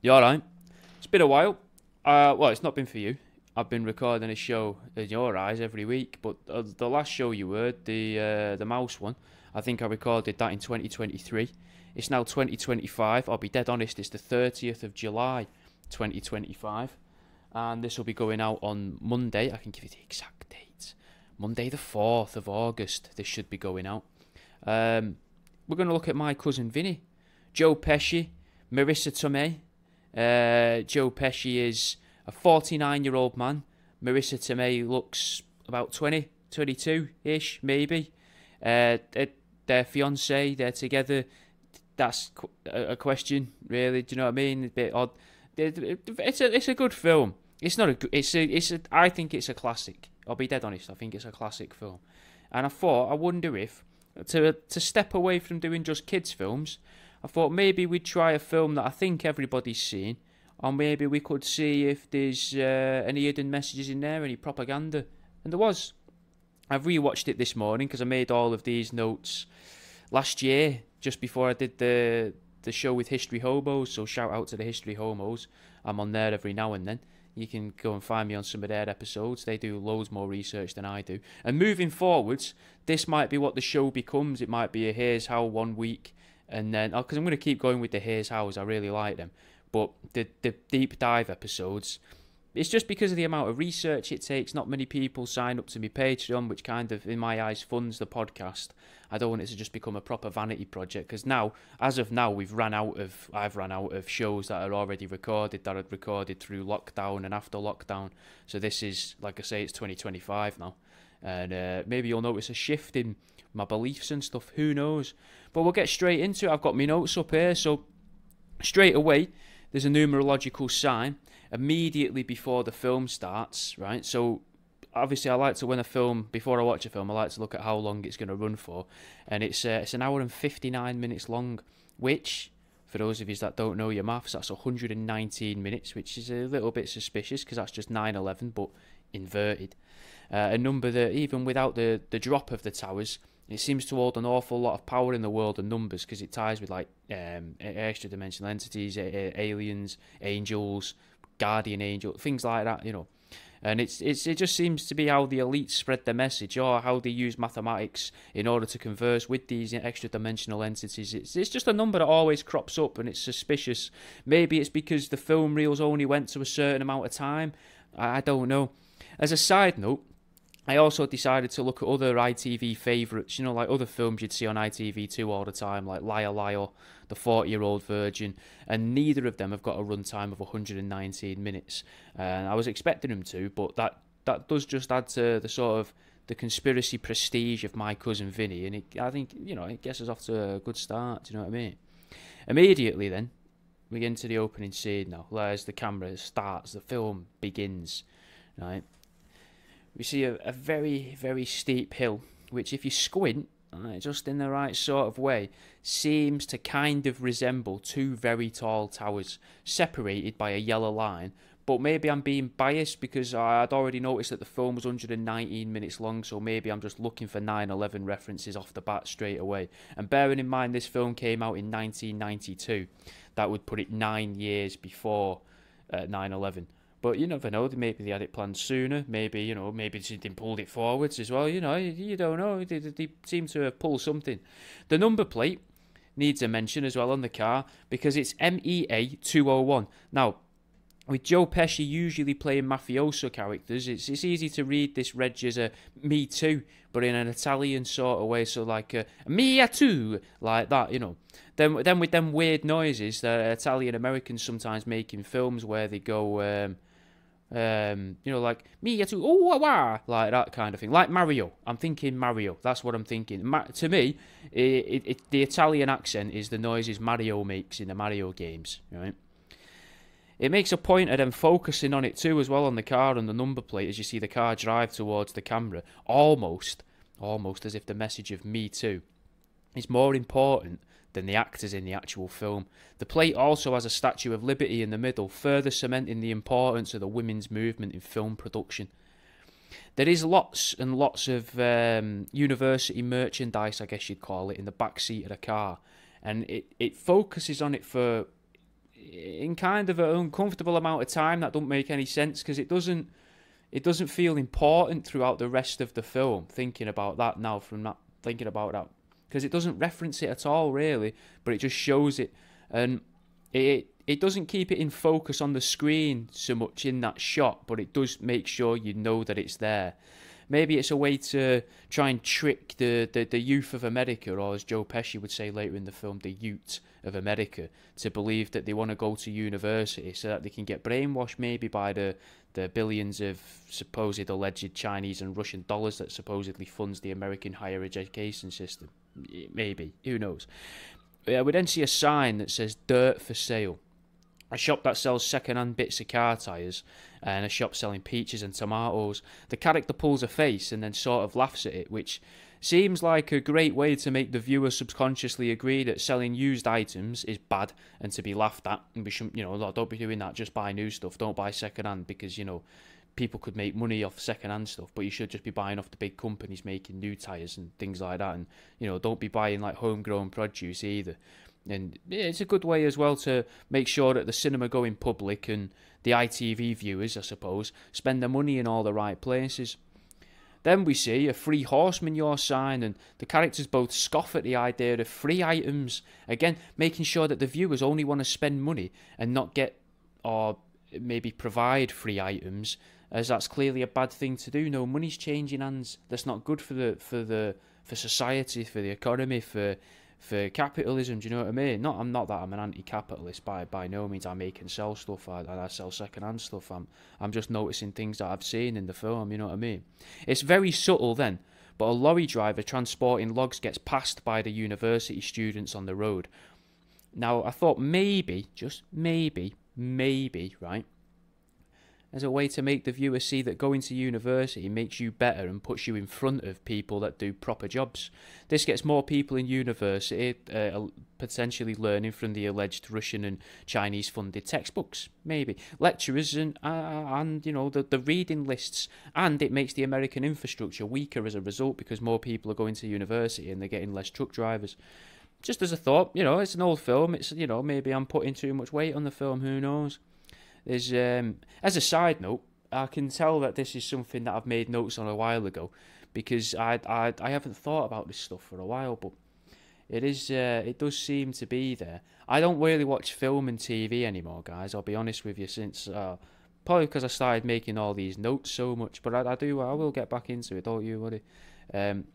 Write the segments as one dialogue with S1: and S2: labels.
S1: You alright? It's been a while. Well, it's not been for you. I've been recording a show in your eyes every week, but the last show you heard, the mouse one, I think I recorded that in 2023. It's now 2025. I'll be dead honest, it's the 30th of July, 2025. And this will be going out on Monday. I can give you the exact date. Monday the 4th of August, this should be going out. We're going to look at My Cousin Vinny, Joe Pesci, Marisa Tomei. Joe Pesci is a 49-year-old man. Marisa Tomei looks about 20, 22-ish, maybe. Their fiancé, they're together. That's a question, really. Do you know what I mean? A bit odd. It's a good film. It's not a. I think it's a classic. I'll be dead honest. I think it's a classic film. And I wonder if to step away from doing just kids films, I thought maybe we'd try a film that I think everybody's seen, or maybe we could see if there's any hidden messages in there, any propaganda. And there was. I've rewatched it this morning because I made all of these notes last year, just before I did the show with History Hobos. So shout out to the History Homos. I'm on there every now and then. You can go and find me on some of their episodes. They do loads more research than I do. And moving forwards, this might be what the show becomes. It might be a Here's How 1 week, and then because I'm going to keep going with the Here's Hows. I really like them. But the deep dive episodes, it's just because of the amount of research it takes. Not many people sign up to my Patreon, which kind of, in my eyes, funds the podcast. I don't want it to just become a proper vanity project, because now, as of now, I've ran out of shows that are already recorded, that I'd recorded through lockdown and after lockdown. So this is, like I say, it's 2025 now. And maybe you'll notice a shift in my beliefs and stuff. Who knows? But we'll get straight into it. I've got my notes up here. So straight away, there's a numerological sign immediately before the film starts, right? So obviously I like to, before I watch a film, I like to look at how long it's going to run for. And it's an hour and 59 minutes long, which, for those of you that don't know your maths, that's 119 minutes, which is a little bit suspicious because that's just 9/11, but inverted. A number that, even without the drop of the towers, it seems to hold an awful lot of power in the world of numbers, because it ties with like extra dimensional entities, aliens, angels, guardian angel, things like that, you know. And it just seems to be how the elites spread their message, or how they use mathematics in order to converse with these extra dimensional entities. It's just a number that always crops up, and it's suspicious. Maybe it's because the film reels only went to a certain amount of time. I don't know. As a side note, I also decided to look at other ITV favourites, you know, like other films you'd see on ITV2 all the time, like Liar Liar, The 40-Year-Old Virgin, and neither of them have got a runtime of 119 minutes. And I was expecting them to, but that does just add to the sort of the conspiracy prestige of My Cousin Vinny, and I think, you know, it gets us off to a good start, do you know what I mean? Immediately then, we get into the opening scene now. As the camera starts, the film begins, right? We see a very, very steep hill, which if you squint, just in the right sort of way, seems to kind of resemble two very tall towers, separated by a yellow line. But maybe I'm being biased because I'd already noticed that the film was 119 minutes long, so maybe I'm just looking for 9/11 references off the bat straight away. And bearing in mind this film came out in 1992, that would put it 9 years before 9/11. But you never know, maybe they had it planned sooner, maybe they pulled it forwards as well, you know, you don't know, they seem to have pulled something. The number plate needs a mention as well on the car, because it's MEA 201. Now, with Joe Pesci usually playing mafioso characters, it's easy to read this reg as a Me Too, but in an Italian sort of way, so like a Me Too, like that, you know. Then with them weird noises that Italian Americans sometimes make in films where they go, you know, like me too, oh wah, wah, like that kind of thing, like Mario. I'm thinking Mario. That's what I'm thinking. To me, the Italian accent is the noises Mario makes in the Mario games, right? It makes a point of them focusing on it too, as well, on the car and the number plate, as you see the car drive towards the camera, almost as if the message of Me Too is more important than the actors in the actual film. The plate also has a Statue of Liberty in the middle, further cementing the importance of the women's movement in film production. There is lots and lots of university merchandise, I guess you'd call it, in the back seat of the car, and it focuses on it for in kind of an uncomfortable amount of time that don't make any sense, because it doesn't feel important throughout the rest of the film. Thinking about that now, thinking about that, because it doesn't reference it at all really, but it just shows it, and it doesn't keep it in focus on the screen so much in that shot, but it does make sure you know that it's there. Maybe it's a way to try and trick the youth of America, or as Joe Pesci would say later in the film, the Ute of America, to believe that they want to go to university so that they can get brainwashed maybe by the billions of supposed alleged Chinese and Russian dollars that supposedly funds the American higher education system. Maybe, who knows. We then see a sign that says "Dirt for Sale." A shop that sells second-hand bits of car tyres, and a shop selling peaches and tomatoes. The character pulls a face and then sort of laughs at it, which seems like a great way to make the viewer subconsciously agree that selling used items is bad and to be laughed at. And we shouldn't, don't be doing that. Just buy new stuff. Don't buy second-hand, because, people could make money off second-hand stuff, but you should just be buying off the big companies making new tyres and things like that. And, don't be buying like homegrown produce either. And it's a good way as well to make sure that the cinema-going public and the ITV viewers, I suppose, spend their money in all the right places. Then we see a free horse manure sign, and the characters both scoff at the idea of free items. Again, making sure that the viewers only want to spend money and not get, or maybe provide, free items, as that's clearly a bad thing to do. No, money's changing hands. That's not good for society, for the economy, for capitalism. Do you know what I mean? I'm not that I'm an anti-capitalist by no means. I make and sell stuff, and I sell second-hand stuff. I'm just noticing things that I've seen in the film. You know what I mean? It's very subtle then, but a lorry driver transporting logs gets passed by the university students on the road. Now I thought maybe, just maybe, right, as a way to make the viewer see that going to university makes you better and puts you in front of people that do proper jobs. This gets more people in university potentially learning from the alleged Russian and Chinese funded textbooks, maybe lecturers and the reading lists, and it makes the American infrastructure weaker as a result, because more people are going to university and they're getting less truck drivers. Just as a thought, it's an old film. It's maybe I'm putting too much weight on the film. Who knows? There's as a side note, I can tell that this is something that I've made notes on a while ago, because I haven't thought about this stuff for a while, but it does seem to be there. I don't really watch film and TV anymore, guys. I'll be honest with you, since probably because I started making all these notes so much, but I will get back into it. Don't you worry.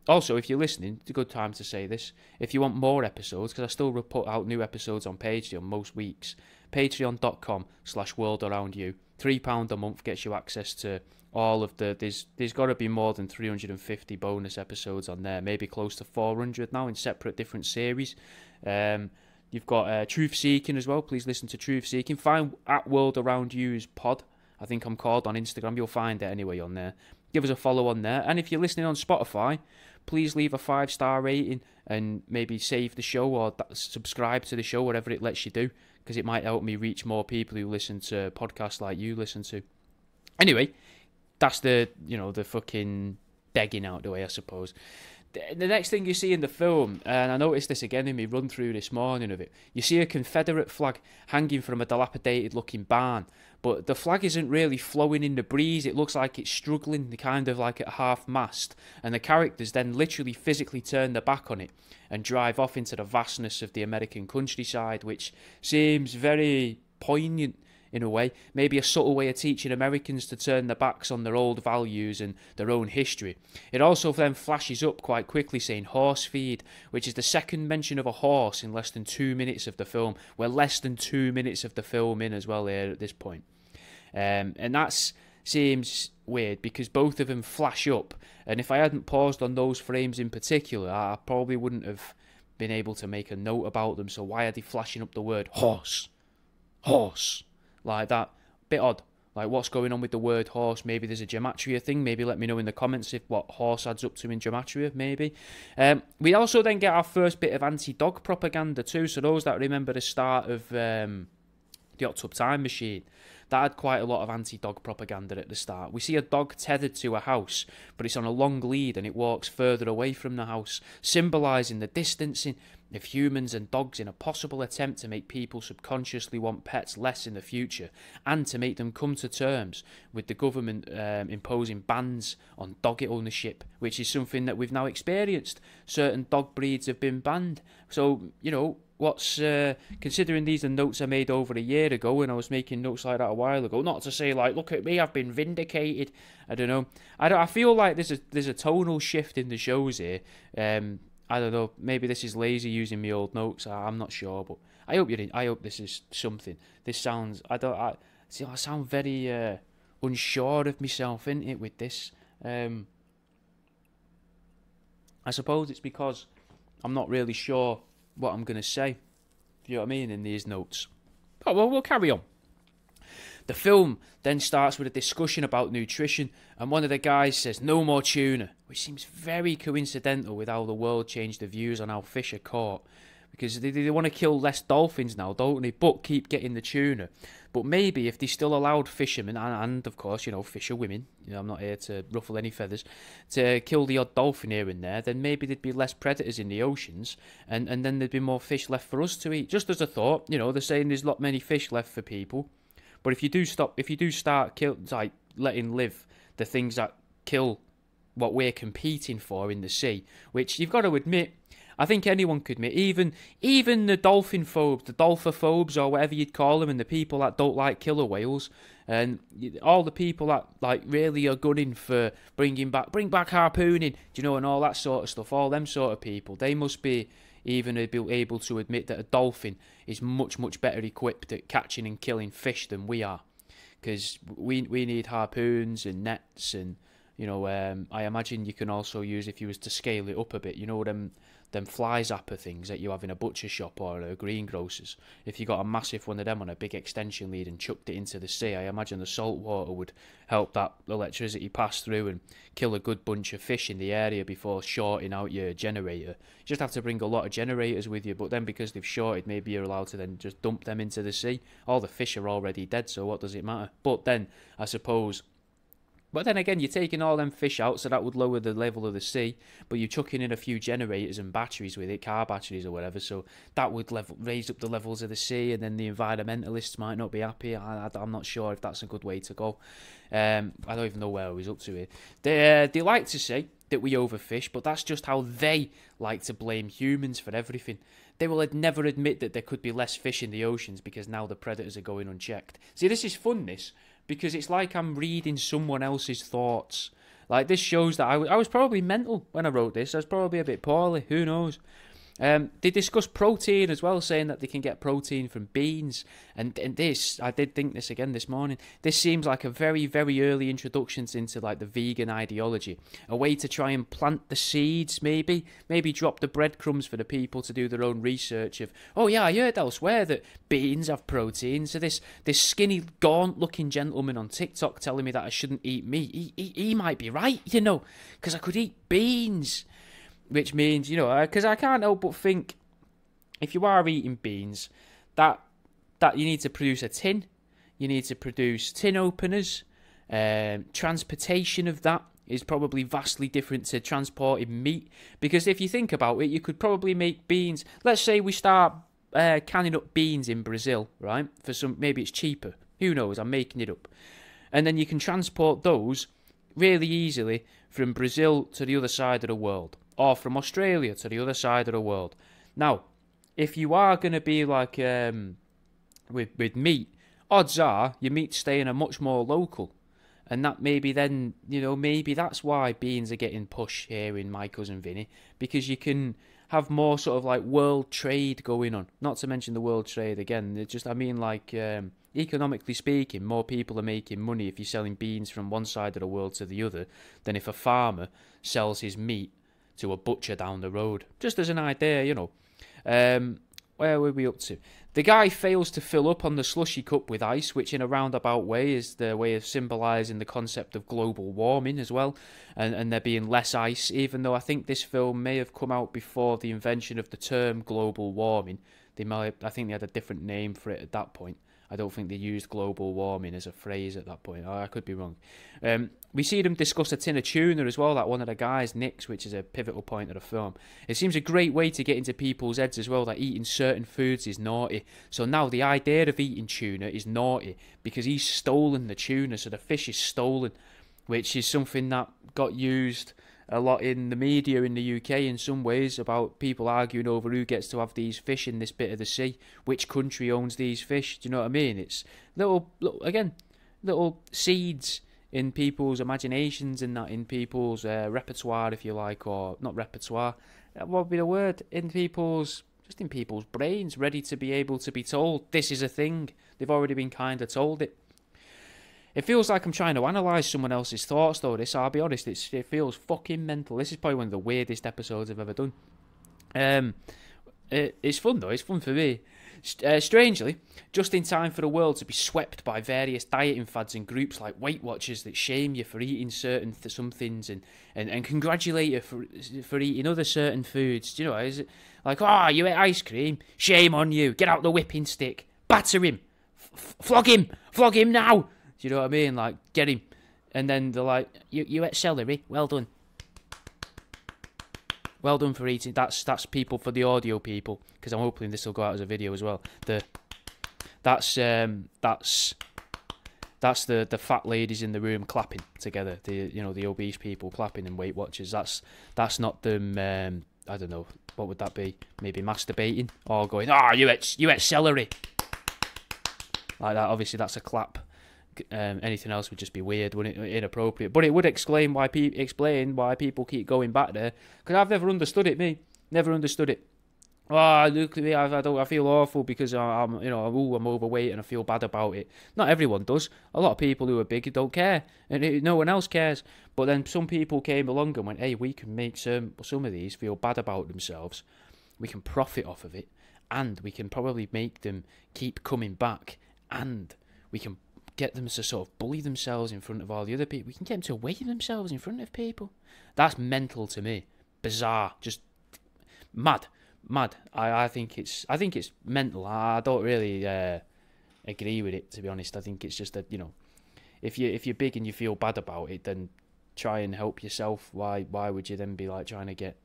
S1: Also, if you're listening, it's a good time to say this. If you want more episodes, because I still put out new episodes on Patreon most weeks, patreon.com/worldaroundyou. £3 a month gets you access to all of there's got to be more than 350 bonus episodes on there, maybe close to 400 now in separate different series. You've got Truth Seeking as well. Please listen to Truth Seeking. Find at World Around You's pod, I think I'm called, on Instagram. You'll find it anyway on there. Give us a follow on there. And if you're listening on Spotify, please leave a 5-star rating and maybe save the show or subscribe to the show, whatever it lets you do, because it might help me reach more people who listen to podcasts like you listen to. Anyway, that's the fucking begging out the way, I suppose. The next thing you see in the film, and I noticed this again in my run through this morning of it, you see a Confederate flag hanging from a dilapidated looking barn, but the flag isn't really flowing in the breeze. It looks like it's struggling, kind of like at half mast, and the characters then literally physically turn their back on it and drive off into the vastness of the American countryside, which seems very poignant in a way, maybe a subtle way of teaching Americans to turn their backs on their old values and their own history. It also then flashes up quite quickly saying horse feed, which is the second mention of a horse in less than 2 minutes of the film. We're less than 2 minutes of the film in as well here at this point. And that seems weird because both of them flash up, and if I hadn't paused on those frames in particular, I probably wouldn't have been able to make a note about them. So why are they flashing up the word horse? Horse. Like that, bit odd. Like, what's going on with the word horse? Maybe there's a gematria thing. Maybe let me know in the comments if what horse adds up to in gematria, maybe. We also then get our first bit of anti-dog propaganda too. So those that remember the start of the Hot Tub Time Machine. That had quite a lot of anti-dog propaganda at the start. We see a dog tethered to a house, but it's on a long lead and it walks further away from the house, symbolising the distancing of humans and dogs in a possible attempt to make people subconsciously want pets less in the future, and to make them come to terms with the government imposing bans on dog ownership, which is something that we've now experienced. Certain dog breeds have been banned. So, you know, considering these are notes I made over a year ago, and I was making notes like that a while ago, not to say like, look at me, I've been vindicated. I don't know. I feel like there's a tonal shift in the shows here. I don't know. Maybe this is lazy using my old notes. I'm not sure, but I hope this is something. This sounds. I sound very unsure of myself, innit, it, with this. I suppose it's because I'm not really sure what I'm going to say. You know what I mean, in these notes. Oh, well, we'll carry on. The film then starts with a discussion about nutrition, and one of the guys says no more tuna, which seems very coincidental with how the world changed the views on how fish are caught, because they want to kill less dolphins now, don't they, but keep getting the tuna. But maybe if they still allowed fishermen, and of course, you know, fisher women, you know, I'm not here to ruffle any feathers, to kill the odd dolphin here and there, then maybe there'd be less predators in the oceans, and then there'd be more fish left for us to eat. Just as a thought, you know, they're saying there's not many fish left for people. But if you do start letting live the things that kill what we're competing for in the sea, which you've got to admit, I think anyone could admit, even the dolphin phobes, the dolphophobes, or whatever you'd call them, and the people that don't like killer whales, and all the people that like really are gunning for bring back harpooning, you know, and all that sort of stuff, all them sort of people, they must be even able to admit that a dolphin is much, much better equipped at catching and killing fish than we are. Because we need harpoons and nets, and, you know, I imagine you can also use, if you was to scale it up a bit, you know, them fly zapper things that you have in a butcher shop or a greengrocer's. If you got a massive one of them on a big extension lead and chucked it into the sea, I imagine the salt water would help that electricity pass through and kill a good bunch of fish in the area before shorting out your generator. You just have to bring a lot of generators with you, but then because they've shorted, maybe you're allowed to then just dump them into the sea. All the fish are already dead, so what does it matter? But then, I suppose... But then again, you're taking all them fish out, so that would lower the level of the sea, but you're chucking in a few generators and batteries with it, car batteries or whatever, so that would raise up the levels of the sea, and then the environmentalists might not be happy. I'm not sure if that's a good way to go. I don't even know where I was up to here. They like to say that we overfish, but that's just how they like to blame humans for everything. They will never admit that there could be less fish in the oceans because now the predators are going unchecked. See, this is fun, this, because it's like I'm reading someone else's thoughts. Like, this shows that I was probably mental when I wrote this. I was probably a bit poorly. Who knows? They discuss protein as well, saying that they can get protein from beans. And this, I did think this again this morning, this seems like a very, very early introduction into like the vegan ideology. A way to try and plant the seeds, maybe drop the breadcrumbs for the people to do their own research of, oh yeah, I heard elsewhere that beans have protein. So this skinny, gaunt-looking gentleman on TikTok telling me that I shouldn't eat meat, he might be right, you know, because I could eat beans. Which means, you know, because I can't help but think, if you are eating beans, that you need to produce a tin. You need to produce tin openers. Transportation of that is probably vastly different to transporting meat. Because if you think about it, you could probably make beans. Let's say we start canning up beans in Brazil, right? Maybe it's cheaper. Who knows? I'm making it up. And then you can transport those really easily from Brazil to the other side of the world. Or from Australia to the other side of the world. Now, if you are going to be like with meat, odds are your meat's staying a much more local. And that maybe then, you know, maybe that's why beans are getting pushed here in My Cousin Vinny. Because you can have more sort of like world trade going on. Not to mention the world trade again. It's just, I mean, like, economically speaking, more people are making money if you're selling beans from one side of the world to the other than if a farmer sells his meat to a butcher down the road. Just as an idea, you know. Where were we up to? The guy fails to fill up on the slushy cup with ice, which in a roundabout way is the way of symbolising the concept of global warming as well, and there being less ice, even though I think this film may have come out before the invention of the term global warming. I think they had a different name for it at that point. I don't think they used global warming as a phrase at that point. I could be wrong. We see them discuss a tin of tuna as well, that one of the guys nicks, which is a pivotal point of the film. It seems a great way to get into people's heads as well, that eating certain foods is naughty. So now the idea of eating tuna is naughty because he's stolen the tuna, so the fish is stolen, which is something that got used a lot in the media in the UK in some ways, about people arguing over who gets to have these fish in this bit of the sea, which country owns these fish. Do you know what I mean? It's little seeds in people's imaginations and that, in people's repertoire, if you like, or not repertoire, what would be the word? In people's brains, ready to be able to be told this is a thing. They've already been kind of told it. It feels like I'm trying to analyse someone else's thoughts, though. I'll be honest, it feels fucking mental. This is probably one of the weirdest episodes I've ever done. It's fun, though. It's fun for me. Strangely, just in time for the world to be swept by various dieting fads and groups like Weight Watchers that shame you for eating certain some things and congratulate you for eating other certain foods. Do you know, is it like, oh, you ate ice cream? Shame on you. Get out the whipping stick. Batter him. Flog him now. Do you know what I mean? Like, get him. And then they're like, you ate celery? Well done. Well done for eating. That's people, for the audio people, because I'm hoping this will go out as a video as well. That's the fat ladies in the room clapping together. The obese people clapping in Weight Watchers. That's not them. I don't know, what would that be? Maybe masturbating or going, you ate celery. Like that. Obviously, that's a clap. Anything else would just be weird, wouldn't it? Inappropriate. But it would explain why people keep going back there. Because I've never understood it. Never understood it. Oh, look at me! I feel awful because I'm overweight and I feel bad about it. Not everyone does. A lot of people who are big don't care, and no one else cares. But then some people came along and went, "Hey, we can make some of these feel bad about themselves. We can profit off of it, and we can probably make them keep coming back, and we can get them to sort of bully themselves in front of all the other people. We can get them to weigh themselves in front of people." That's mental to me. Bizarre. Just mad. I think it's mental. I don't really agree with it, to be honest. I think it's just that, if you're big and you feel bad about it, then try and help yourself. Why would you then be like trying to get?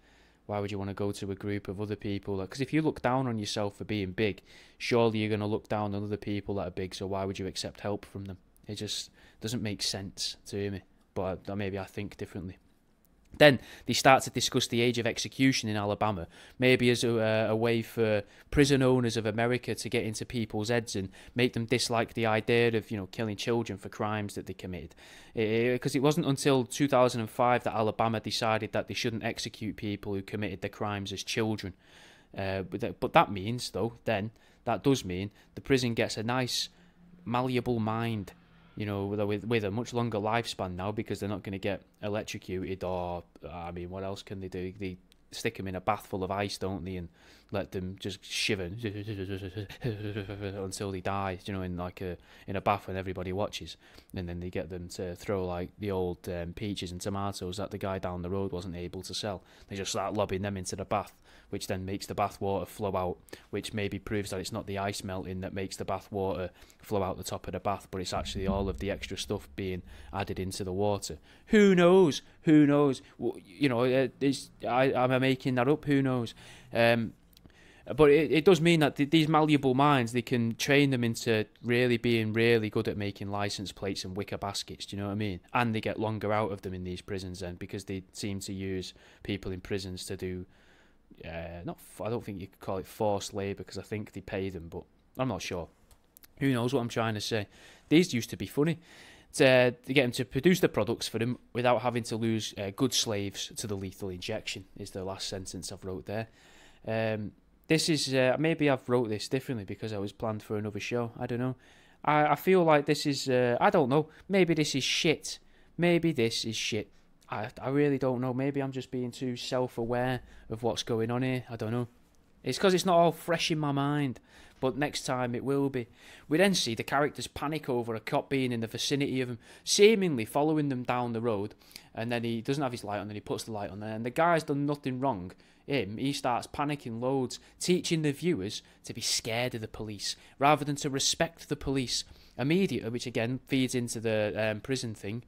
S1: Why would you want to go to a group of other people? Because if you look down on yourself for being big, surely you're going to look down on other people that are big, so why would you accept help from them? It just doesn't make sense to me, but maybe I think differently. Then they start to discuss the age of execution in Alabama, maybe as a way for prison owners of America to get into people's heads and make them dislike the idea of, killing children for crimes that they committed. Because it wasn't until 2005 that Alabama decided that they shouldn't execute people who committed the crimes as children. But that means, though, that does mean the prison gets a nice, malleable mind, with a much longer lifespan now, because they're not going to get electrocuted or, what else can they do? They stick them in a bath full of ice, don't they, and let them just shiver until they die, in a bath when everybody watches, and then they get them to throw like the old peaches and tomatoes that the guy down the road wasn't able to sell. They just start lobbing them into the bath, which then makes the bath water flow out, which maybe proves that it's not the ice melting that makes the bath water flow out the top of the bath, but it's actually all of the extra stuff being added into the water. Who knows? Am I making that up? Who knows? But it does mean that these malleable minds, they can train them into really being really good at making license plates and wicker baskets, do you know what I mean? And they get longer out of them in these prisons then, because they seem to use people in prisons to do, I don't think you could call it forced labour, because I think they pay them, but I'm not sure. Who knows what I'm trying to say? These used to be funny. To get them to produce the products for them without having to lose good slaves to the lethal injection, is the last sentence I've wrote there. This is, maybe I've wrote this differently because I was planned for another show. I don't know. I feel like this is, I don't know. Maybe this is shit. I really don't know. Maybe I'm just being too self-aware of what's going on here. I don't know. It's because it's not all fresh in my mind. but next time it will be. We then see the characters panic over a cop being in the vicinity of him, seemingly following them down the road, and then he doesn't have his light on, then he puts the light on there, and the guy's done nothing wrong. He starts panicking loads, teaching the viewers to be scared of the police, rather than to respect the police. Immediately, which again feeds into the prison thing,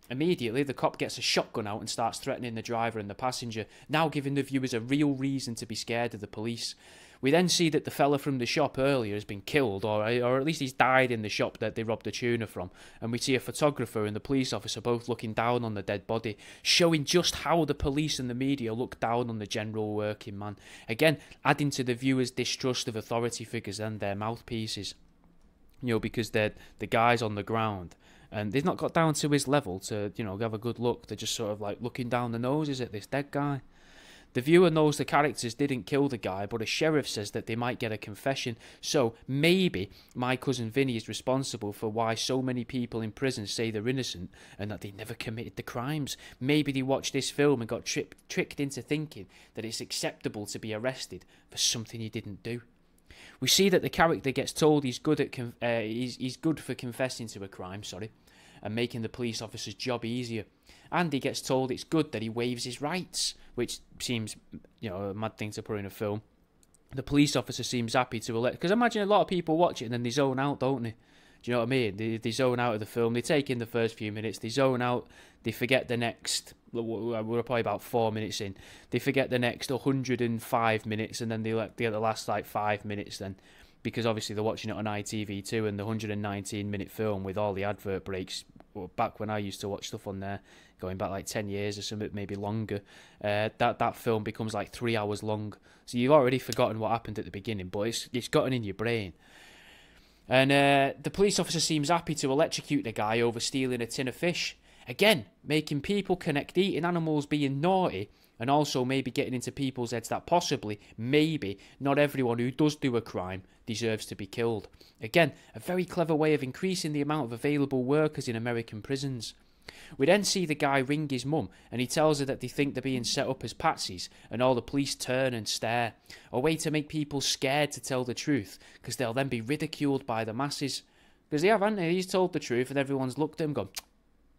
S1: immediately the cop gets a shotgun out and starts threatening the driver and the passenger, now giving the viewers a real reason to be scared of the police. We then see that the fella from the shop earlier has been killed, or at least he's died in the shop that they robbed the tuna from. And we see a photographer and the police officer both looking down on the dead body, showing just how the police and the media look down on the general working man. Again, adding to the viewers' distrust of authority figures and their mouthpieces. Because they're the guys on the ground, and they've not got down to his level to, have a good look. They're just sort of like looking down the noses at this dead guy. The viewer knows the characters didn't kill the guy, but a sheriff says that they might get a confession. So maybe my cousin Vinny is responsible for why so many people in prison say they're innocent and that they never committed the crimes. Maybe they watched this film and got tricked into thinking that it's acceptable to be arrested for something he didn't do. We see that the character gets told he's good at he's good for confessing to a crime, and making the police officer's job easier. And he gets told it's good that he waives his rights, which seems, a mad thing to put in a film. The police officer seems happy to elect, because I imagine a lot of people watch it and then they zone out, don't they? Do you know what I mean? They zone out of the film. They take in the first few minutes. They zone out. They forget the next. We're probably about 4 minutes in. They forget the next 105 minutes, and then they let the last 5 minutes then, because obviously they're watching it on ITV2, and the 119-minute film with all the advert breaks. Back when I used to watch stuff on there, going back 10 years or something, maybe longer, that film becomes 3 hours long. So you've already forgotten what happened at the beginning, but it's gotten in your brain. And the police officer seems happy to electrocute the guy over stealing a tin of fish. Again, making people connect eating animals being naughty, and also maybe getting into people's heads that possibly, maybe, not everyone who does do a crime deserves to be killed. Again, a very clever way of increasing the amount of available workers in American prisons. We then see the guy ring his mum, and he tells her that they think they're being set up as patsies, and all the police turn and stare. A way to make people scared to tell the truth, because they'll then be ridiculed by the masses. Because they have, haven't they? He's told the truth, and everyone's looked at him and gone,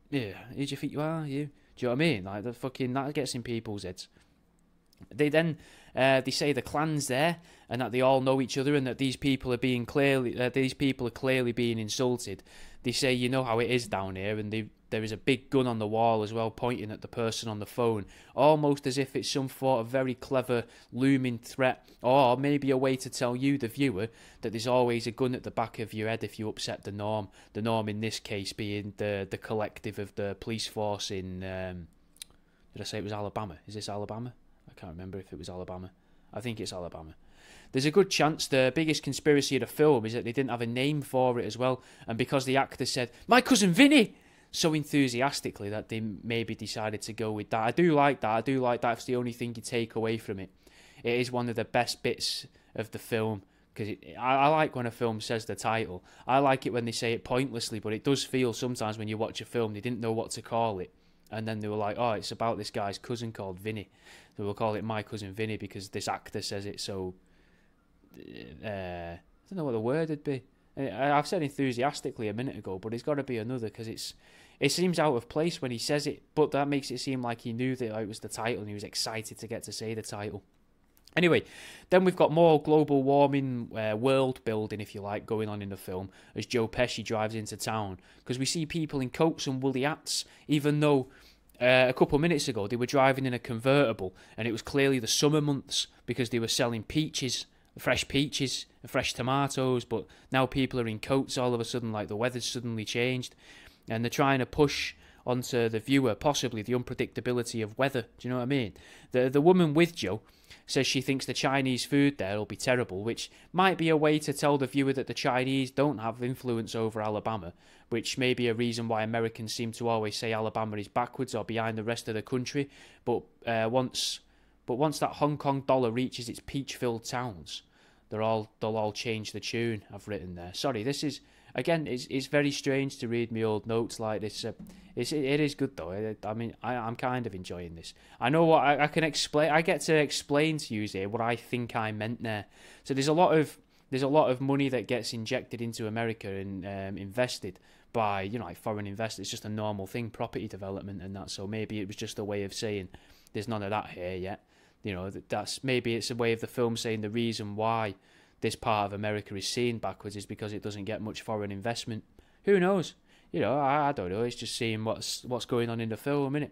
S1: yeah, who do you think you are, you? Do you know what I mean? That gets in people's heads. They then they say the clan's there, and that they all know each other, and that these people are clearly being insulted. They say, you know how it is down here, and there is a big gun on the wall as well, pointing at the person on the phone, almost as if it's some sort of very clever looming threat, or maybe a way to tell you, the viewer, that there's always a gun at the back of your head if you upset the norm. The norm in this case being the collective of the police force in, did I say it was Alabama? Is this Alabama? I can't remember if it was Alabama. I think it's Alabama. There's a good chance the biggest conspiracy of the film is that they didn't have a name for it as well, and because the actor said, "My cousin Vinny," so enthusiastically that they maybe decided to go with that. I do like that. It's the only thing you take away from it. It is one of the best bits of the film, because I like when a film says the title. I like it when they say it pointlessly, but it does feel sometimes when you watch a film they didn't know what to call it, and then they were like, oh, it's about this guy's cousin called Vinny, so we'll call it My Cousin Vinny because this actor says it. So I don't know what the word would be. I've said enthusiastically a minute ago, but it's got to be another, because it seems out of place when he says it, but that makes it seem like he knew that it was the title and he was excited to get to say the title. Anyway, then we've got more global warming world building, if you like, going on in the film as Joe Pesci drives into town, because we see people in coats and woolly hats, even though a couple of minutes ago they were driving in a convertible and it was clearly the summer months because they were selling peaches, fresh tomatoes, but now people are in coats all of a sudden, like the weather's suddenly changed, and they're trying to push onto the viewer possibly the unpredictability of weather. Do you know what I mean? The woman with Joe says she thinks the Chinese food there will be terrible, which might be a way to tell the viewer that the Chinese don't have influence over Alabama, which may be a reason why Americans seem to always say Alabama is backwards or behind the rest of the country. But once that Hong Kong dollar reaches its peach-filled towns, they'll all change the tune. I've written there. Sorry, this is again, it's very strange to read me old notes like this. It is good though. I mean, I'm kind of enjoying this. I know what I can explain. I get to explain to you here what I think I meant there. So there's a lot of money that gets injected into America and invested by, you know, like foreign investors. It's just a normal thing, property development and that. So maybe it was just a way of saying there's none of that here yet. You know, that's maybe it's a way of the film saying the reason why this part of America is seen backwards is because it doesn't get much foreign investment. Who knows? You know, I don't know. It's just seeing what's going on in the film, innit?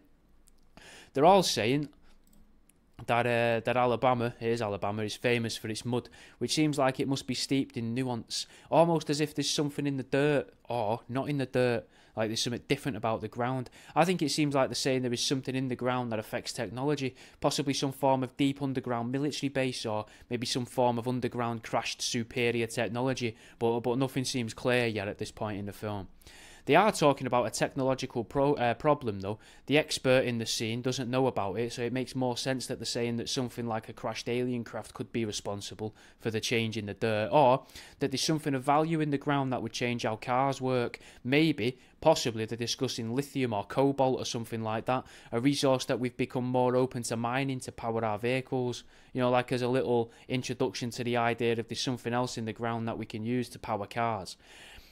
S1: They're all saying that Alabama is famous for its mud, which seems like it must be steeped in nuance, almost as if there's something in the dirt, or not in the dirt, like there's something different about the ground. I think it seems like they're saying there is something in the ground that affects technology, possibly some form of deep underground military base, or maybe some form of underground crashed superior technology, but nothing seems clear yet at this point in the film. They are talking about a technological problem, though. The expert in the scene doesn't know about it, so it makes more sense that they're saying that something like a crashed alien craft could be responsible for the change in the dirt, or that there's something of value in the ground that would change how cars work. Maybe, possibly, they're discussing lithium or cobalt or something like that, a resource that we've become more open to mining to power our vehicles. You know, like as a little introduction to the idea of there's something else in the ground that we can use to power cars.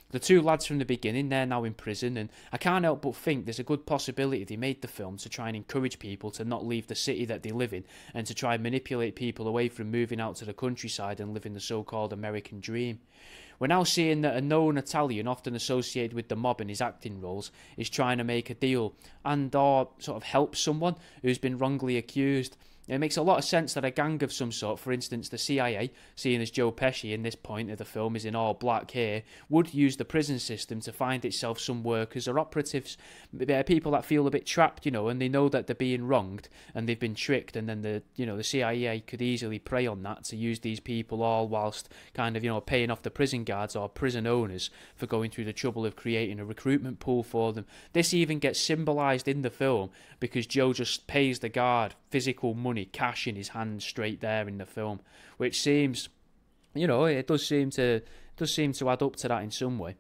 S1: The two lads from the beginning, they're now in prison, and I can't help but think there's a good possibility they made the film to try and encourage people to not leave the city that they live in, and to try and manipulate people away from moving out to the countryside and living the so-called American dream. We're now seeing that a known Italian, often associated with the mob in his acting roles, is trying to make a deal and or sort of help someone who's been wrongly accused. It makes a lot of sense that a gang of some sort, for instance the CIA, seeing as Joe Pesci in this point of the film is in all black here, would use the prison system to find itself some workers or operatives, people that feel a bit trapped, you know, and they know that they're being wronged and they've been tricked, and then the CIA could easily prey on that to use these people all whilst kind of, you know, paying off the prison guards or prison owners for going through the trouble of creating a recruitment pool for them. This even gets symbolised in the film because Joe just pays the guard physical money, cash in his hand straight there in the film, which seems, you know, it does seem to add up to that in some way.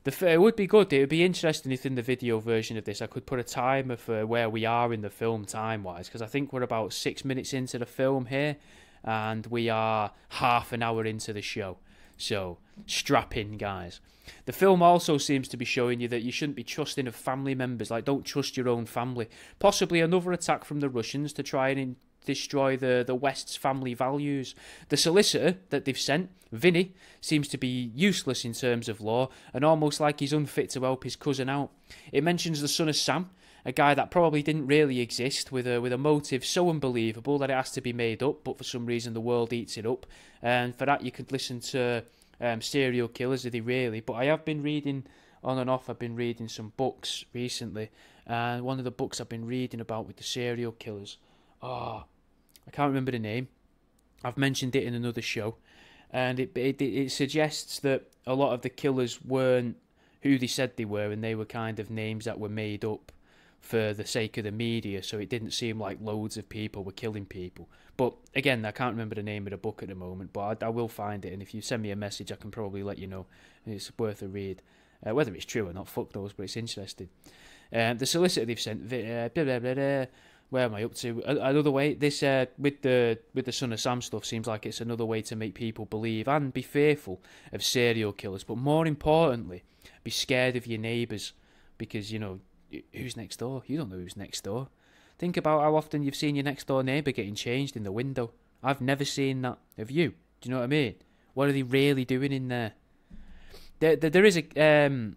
S1: It would be good, it would be interesting if in the video version of this I could put a timer for where we are in the film time-wise, because I think we're about 6 minutes into the film here, and we are half an hour into the show. So, strap in, guys. The film also seems to be showing you that you shouldn't be trusting of family members, like don't trust your own family. Possibly another attack from the Russians to try and destroy the West's family values. The solicitor that they've sent, Vinny, seems to be useless in terms of law and almost like he's unfit to help his cousin out. It mentions the son of Sam, a guy that probably didn't really exist, with a motive so unbelievable that it has to be made up, but for some reason the world eats it up. And for that you could listen to serial killers, are they really? But I have been reading on and off. I've been reading some books recently, and one of the books I've been reading about with the serial killers, I can't remember the name. I've mentioned it in another show, and it suggests that a lot of the killers weren't who they said they were, and they were kind of names that were made up for the sake of the media, so it didn't seem like loads of people were killing people. But again, I can't remember the name of the book at the moment, but I will find it, and if you send me a message I can probably let you know. It's worth a read. Whether it's true or not, fuck those, but it's interesting. The solicitor they've sent, where am I up to? Another way, this with the Son of Sam stuff seems like it's another way to make people believe and be fearful of serial killers, but more importantly, be scared of your neighbours, because, you know, who's next door? You don't know who's next door. Think about how often you've seen your next door neighbour getting changed in the window. I've never seen that. Have you? Do you know what I mean? What are they really doing in there? There is a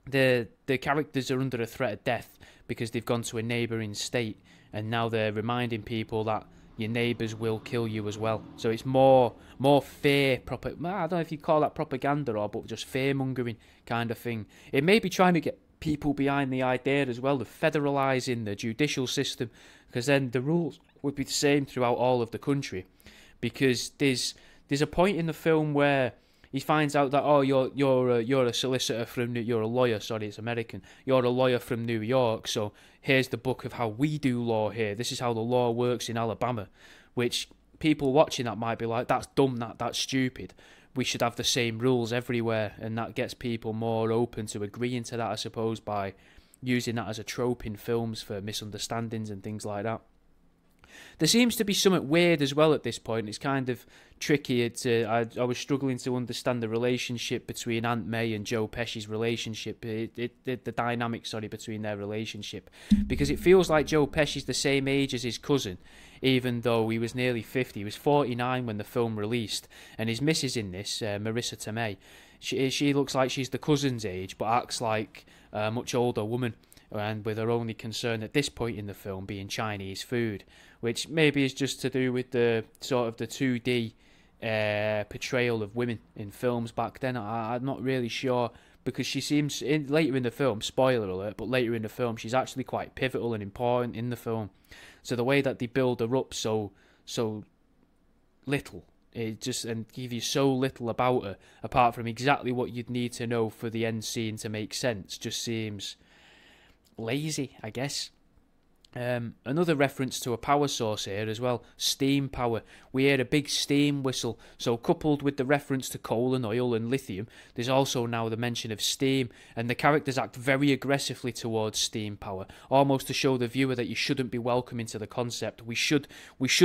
S1: the characters are under a threat of death because they've gone to a neighbouring state, and now they're reminding people that your neighbours will kill you as well. So it's more fear, I don't know if you call that propaganda or but just fear mongering kind of thing. It may be trying to get people behind the idea as well of federalising the judicial system, because then the rules would be the same throughout all of the country. Because there's a point in the film where he finds out that, oh, you're a solicitor from you're a lawyer, sorry, it's American. You're a lawyer from New York, so here's the book of how we do law here. This is how the law works in Alabama, which people watching that might be like, that's dumb, that's stupid. we should have the same rules everywhere, and that gets people more open to agreeing to that, I suppose, by using that as a trope in films for misunderstandings and things like that. There seems to be something weird as well at this point. It's kind of tricky. I was struggling to understand the relationship between Aunt May and Joe Pesci's relationship, the dynamic, between their relationship. Because it feels like Joe Pesci's the same age as his cousin, even though he was nearly 50. He was 49 when the film released. And his missus in this, Marisa Tomei, she looks like she's the cousin's age, but acts like a much older woman, and with her only concern at this point in the film being Chinese food, which maybe is just to do with the sort of the 2D portrayal of women in films back then. I'm not really sure, because she seems, later in the film, spoiler alert, but later in the film, she's actually quite pivotal and important in the film. So the way that they build her up so little, and give you so little about her, apart from exactly what you'd need to know for the end scene to make sense, just seems lazy, I guess. Another reference to a power source here as well, steam power. We hear a big steam whistle, so coupled with the reference to coal and oil and lithium, there's also now the mention of steam, and the characters act very aggressively towards steam power, almost to show the viewer that you shouldn't be welcoming to the concept. We should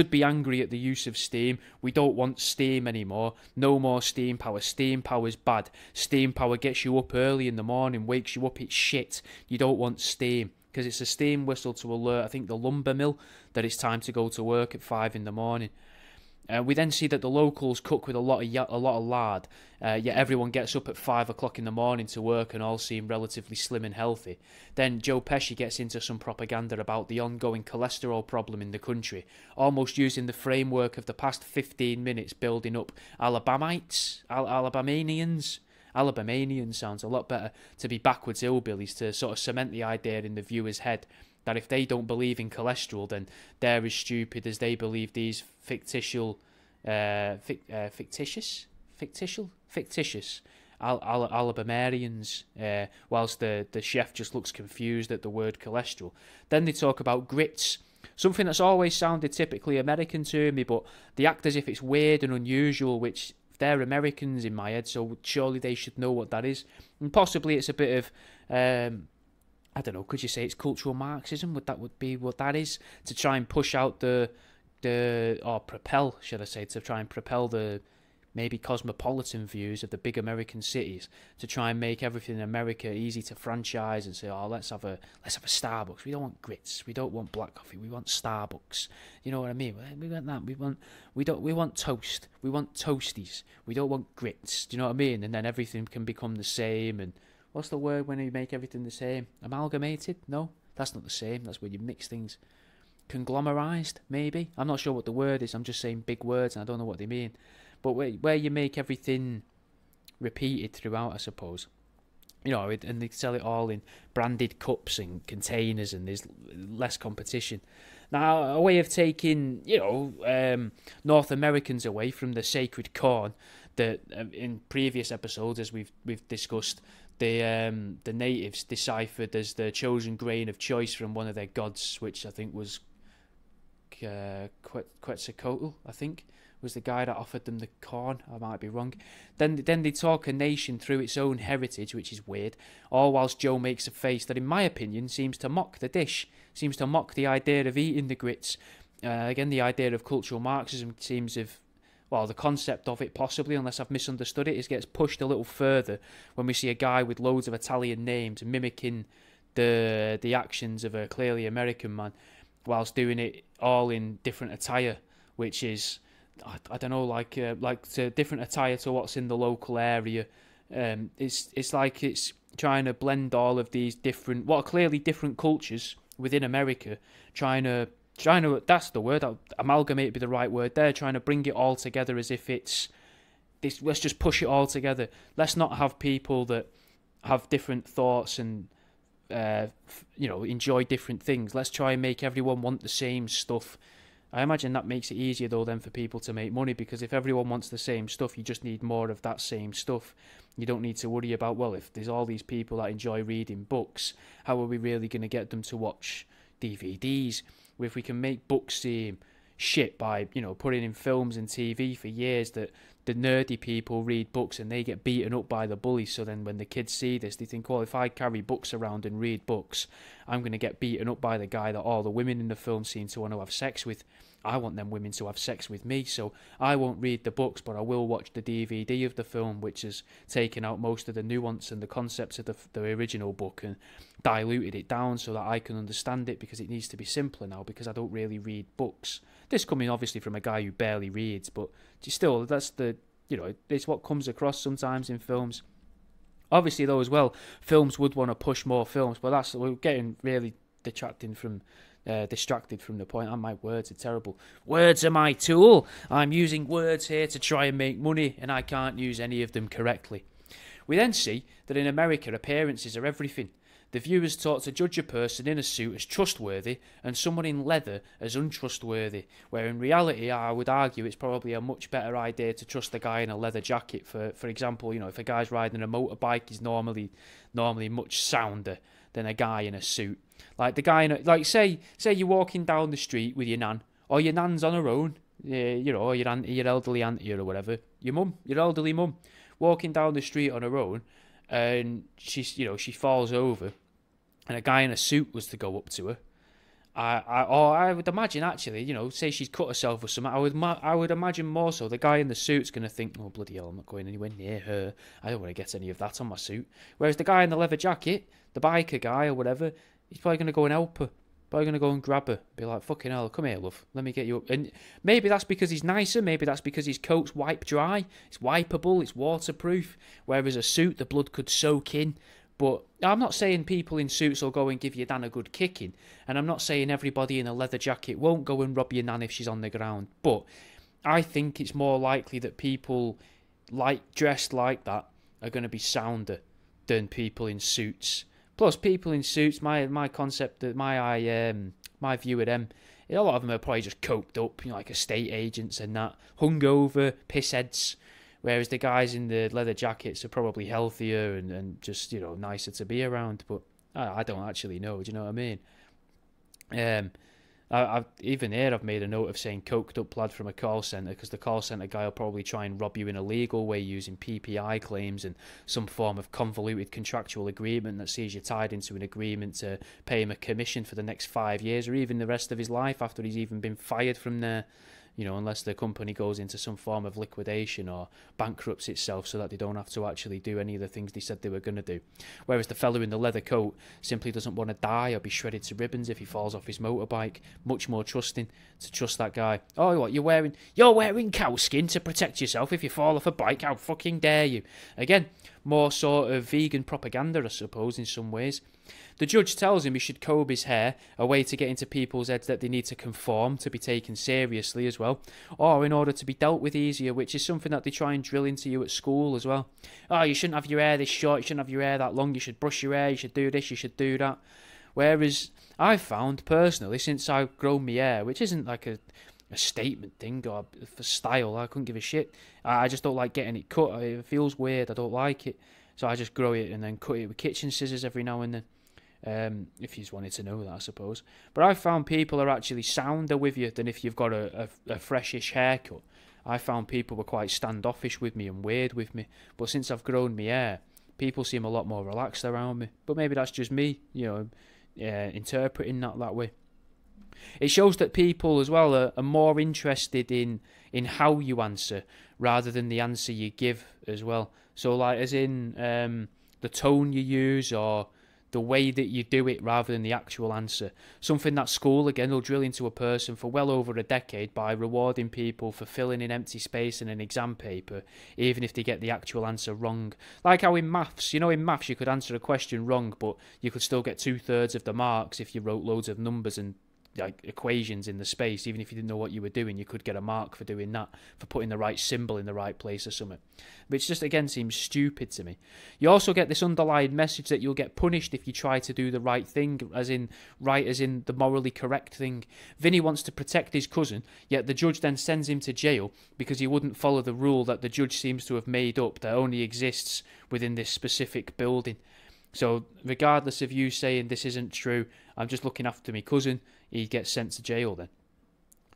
S1: be angry at the use of steam. We don't want steam anymore. No more steam power. Steam power is bad. Steam power gets you up early in the morning, wakes you up, it's shit. You don't want steam. Because it's a steam whistle to alert, I think, the lumber mill that it's time to go to work at 5 in the morning. We then see that the locals cook with a lot of lard, yet everyone gets up at 5 o'clock in the morning to work and all seem relatively slim and healthy. Then Joe Pesci gets into some propaganda about the ongoing cholesterol problem in the country, almost using the framework of the past 15 minutes building up Alabamanians. Alabamanian sounds a lot better, to be backwards hillbillies, to sort of cement the idea in the viewer's head that if they don't believe in cholesterol, then they're as stupid as they believe these fictitious Alabamarians, whilst the chef just looks confused at the word cholesterol. Then they talk about grits, something that's always sounded typically American to me, but they act as if it's weird and unusual, which they're Americans in my head, so surely they should know what that is. And possibly it's a bit of, I don't know, could you say it's cultural Marxism? Would be what that is? To try and push out or propel, should I say, to try and propel the maybe cosmopolitan views of the big American cities, to try and make everything in America easy to franchise and say, oh, let's have a Starbucks. We don't want grits. We don't want black coffee. We want Starbucks. You know what I mean? We want that. We want toast. We want toasties. We don't want grits. Do you know what I mean? And then everything can become the same. And what's the word when you make everything the same? Amalgamated? No, that's not the same. That's where you mix things. Conglomerized, maybe? I'm not sure what the word is. I'm just saying big words and I don't know what they mean. But where you make everything repeated throughout, I suppose. You know, and they sell it all in branded cups and containers, and there's less competition. Now, a way of taking, North Americans away from the sacred corn that in previous episodes, as we've discussed, the natives deciphered as the chosen grain of choice from one of their gods, which I think was Quetzalcoatl, I think, was the guy that offered them the corn. I might be wrong. Then they talk a nation through its own heritage, which is weird, all whilst Joe makes a face that, in my opinion, seems to mock the dish, seems to mock the idea of eating the grits. Again, the idea of cultural Marxism seems the concept of it possibly, unless I've misunderstood it, gets pushed a little further when we see a guy with loads of Italian names mimicking the actions of a clearly American man, whilst doing it all in different attire, which is, I don't know, like to different attire to what's in the local area. It's like it's trying to blend all of these different, what are clearly different cultures within America, trying to that's the word, amalgamate would be the right word there, trying to bring it all together as if it's this. Let's just push it all together. Let's not have people that have different thoughts and enjoy different things. Let's try and make everyone want the same stuff. I imagine that makes it easier though then for people to make money, because if everyone wants the same stuff, you just need more of that same stuff. You don't need to worry about, well, if there's all these people that enjoy reading books, how are we really going to get them to watch DVDs? If we can make books seem shit by putting in films and TV for years that the nerdy people read books and they get beaten up by the bullies. So then when the kids see this, they think, well, if I carry books around and read books, I'm going to get beaten up by the guy that all the women in the film seem to want to have sex with. I want them women to have sex with me, so I won't read the books, but I will watch the DVD of the film, which has taken out most of the nuance and the concepts of the original book and diluted it down so that I can understand it, because it needs to be simpler now, because I don't really read books. This coming obviously from a guy who barely reads, but still, that's it's what comes across sometimes in films. Obviously, though, as well, films would want to push more films, but we're getting really distracted from the point. And my words are terrible. Words are my tool. I'm using words here to try and make money, and I can't use any of them correctly. We then see that in America, appearances are everything. The viewer's taught to judge a person in a suit as trustworthy and someone in leather as untrustworthy, where in reality I would argue it's probably a much better idea to trust a guy in a leather jacket. For example, if a guy's riding a motorbike, he's normally much sounder than a guy in a suit. Like the guy in say you're walking down the street with your nan, or your nan's on her own, or your auntie, your elderly auntie or whatever, your elderly mum, walking down the street on her own, and she falls over, and a guy in a suit was to go up to her. I would imagine, actually, say she's cut herself or something, I would imagine more so the guy in the suit's going to think, oh, bloody hell, I'm not going anywhere near her. I don't want to get any of that on my suit. Whereas the guy in the leather jacket, the biker guy or whatever, he's probably going to go and help her. Probably going to go and grab her. Be like, fucking hell, come here, love. Let me get you up. And maybe that's because he's nicer. Maybe that's because his coat's wipe dry. It's wipeable. It's waterproof. Whereas a suit, the blood could soak in. But I'm not saying people in suits will go and give your nan a good kicking. And I'm not saying everybody in a leather jacket won't go and rob your nan if she's on the ground. But I think it's more likely that people dressed like that are going to be sounder than people in suits. Plus, people in suits, my concept, my view of them, a lot of them are probably just coked up, like estate agents and that, hungover, pissheads. Whereas the guys in the leather jackets are probably healthier and just, nicer to be around. But I don't actually know, do you know what I mean? Even here I've made a note of saying coked up lad from a call centre, because the call centre guy will probably try and rob you in a legal way using PPI claims and some form of convoluted contractual agreement that sees you tied into an agreement to pay him a commission for the next 5 years or even the rest of his life after he's even been fired from there. Unless the company goes into some form of liquidation or bankrupts itself so that they don't have to actually do any of the things they said they were going to do. Whereas the fella in the leather coat simply doesn't want to die or be shredded to ribbons if he falls off his motorbike. Much more trusting to trust that guy. Oh, what, you're wearing cow skin to protect yourself if you fall off a bike? How fucking dare you? Again, more sort of vegan propaganda, I suppose, in some ways. The judge tells him he should comb his hair, a way to get into people's heads that they need to conform to be taken seriously as well, or in order to be dealt with easier, which is something that they try and drill into you at school as well. Oh, you shouldn't have your hair this short, you shouldn't have your hair that long, you should brush your hair, you should do this, you should do that. Whereas I've found, personally, since I've grown my hair, which isn't like a statement thing or for style, I couldn't give a shit. I just don't like getting it cut. It feels weird, I don't like it. So I just grow it and then cut it with kitchen scissors every now and then. If you just wanted to know that, I suppose. But I've found people are actually sounder with you than if you've got a freshish haircut. I found people were quite standoffish with me and weird with me. But since I've grown my hair, people seem a lot more relaxed around me. But maybe that's just me, interpreting that way. It shows that people as well are more interested in how you answer rather than the answer you give as well. So like as in the tone you use or the way that you do it rather than the actual answer. Something that school, again, will drill into a person for well over a decade by rewarding people for filling in empty space in an exam paper, even if they get the actual answer wrong. Like how in maths, in maths you could answer a question wrong, but you could still get 2/3 of the marks if you wrote loads of numbers and like equations in the space. Even if you didn't know what you were doing, you could get a mark for doing that, for putting the right symbol in the right place or something. Which just, again, seems stupid to me. You also get this underlying message that you'll get punished if you try to do the right thing, as in the morally correct thing. Vinny wants to protect his cousin, yet the judge then sends him to jail because he wouldn't follow the rule that the judge seems to have made up that only exists within this specific building. So regardless of you saying this isn't true, I'm just looking after my cousin, he gets sent to jail then.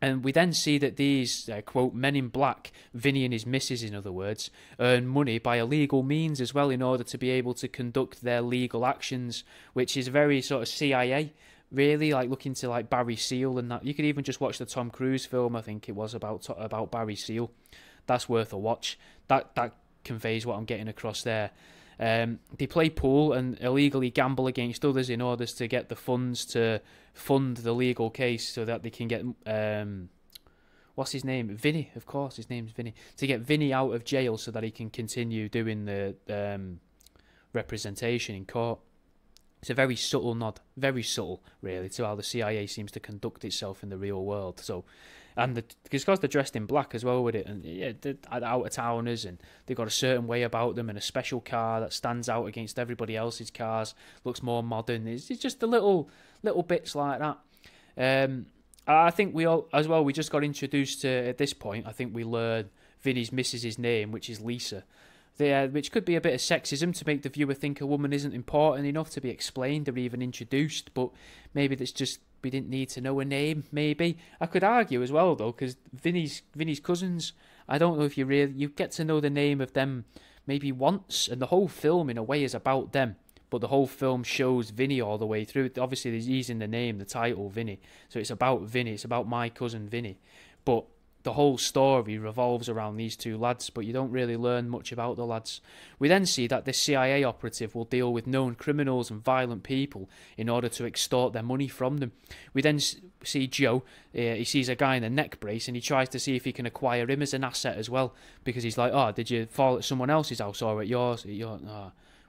S1: And we then see that these, quote, men in black, Vinny and his missus in other words, earn money by illegal means as well in order to be able to conduct their legal actions, which is very sort of CIA, really, like looking to like Barry Seal and that. You could even just watch the Tom Cruise film, I think it was, about Barry Seal. That's worth a watch. That conveys what I'm getting across there. They play pool and illegally gamble against others in order to get the funds to fund the legal case so that they can get what's his name? Vinny, of course, his name's Vinny. To get Vinny out of jail so that he can continue doing the representation in court. It's a very subtle nod, very subtle, really, to how the CIA seems to conduct itself in the real world. So, and because they're dressed in black as well with it, and yeah, they're out of towners, and they've got a certain way about them, and a special car that stands out against everybody else's cars, looks more modern. It's just the little bits like that. I think we just got introduced to, at this point, I think we learn Vinny's missus's name, which is Lisa. Which could be a bit of sexism to make the viewer think a woman isn't important enough to be explained or even introduced, but maybe that's just, we didn't need to know a name, maybe. I could argue as well, though, because Vinny's cousins, I don't know if you get to know the name of them maybe once, and the whole film, in a way, is about them, but the whole film shows Vinny all the way through. Obviously, he's in the name, the title, Vinny, so it's about Vinny, it's about my cousin Vinny, but the whole story revolves around these two lads, but you don't really learn much about the lads. We then see that this CIA operative will deal with known criminals and violent people in order to extort their money from them. We then see Joe, he sees a guy in a neck brace and he tries to see if he can acquire him as an asset as well, because he's like, oh, did you fall at someone else's house or at yours?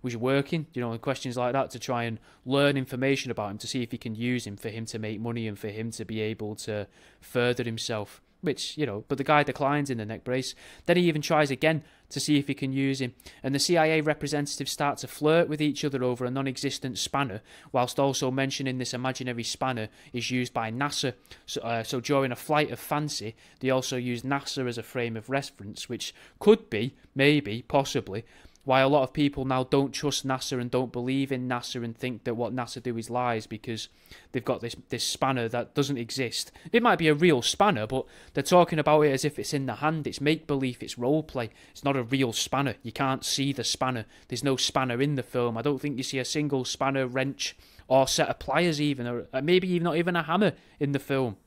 S1: Was you working? Questions like that, to try and learn information about him, to see if he can use him for him to make money and for him to be able to further himself. Which, but the guy declines in the neck brace. Then he even tries again to see if he can use him. And the CIA representatives start to flirt with each other over a non-existent spanner, whilst also mentioning this imaginary spanner is used by NASA. So during a flight of fancy, they also use NASA as a frame of reference, which could be, maybe, possibly, why a lot of people now don't trust NASA and don't believe in NASA and think that what NASA do is lies, because they've got this spanner that doesn't exist. It might be a real spanner, but they're talking about it as if it's in the hand. It's make-believe, it's role-play. It's not a real spanner. You can't see the spanner. There's no spanner in the film. I don't think you see a single spanner, wrench, or set of pliers even, or maybe even not even a hammer in the film.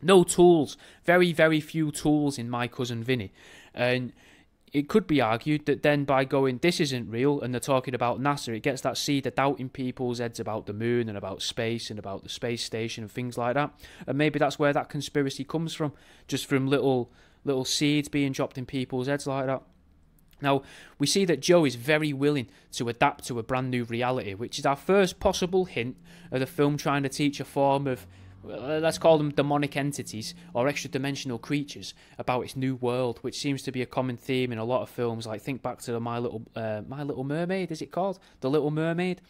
S1: No tools. Very, very few tools in My Cousin Vinny. And it could be argued that then by going, this isn't real, and they're talking about NASA, it gets that seed of doubt in people's heads about the moon and about space and about the space station and things like that. And maybe that's where that conspiracy comes from, just from little seeds being dropped in people's heads like that. Now, we see that Joe is very willing to adapt to a brand new reality, which is our first possible hint of the film trying to teach a form of, let's call them demonic entities or extra-dimensional creatures, about its new world, which seems to be a common theme in a lot of films. Like, think back to the My Little Mermaid, is it called? The Little Mermaid?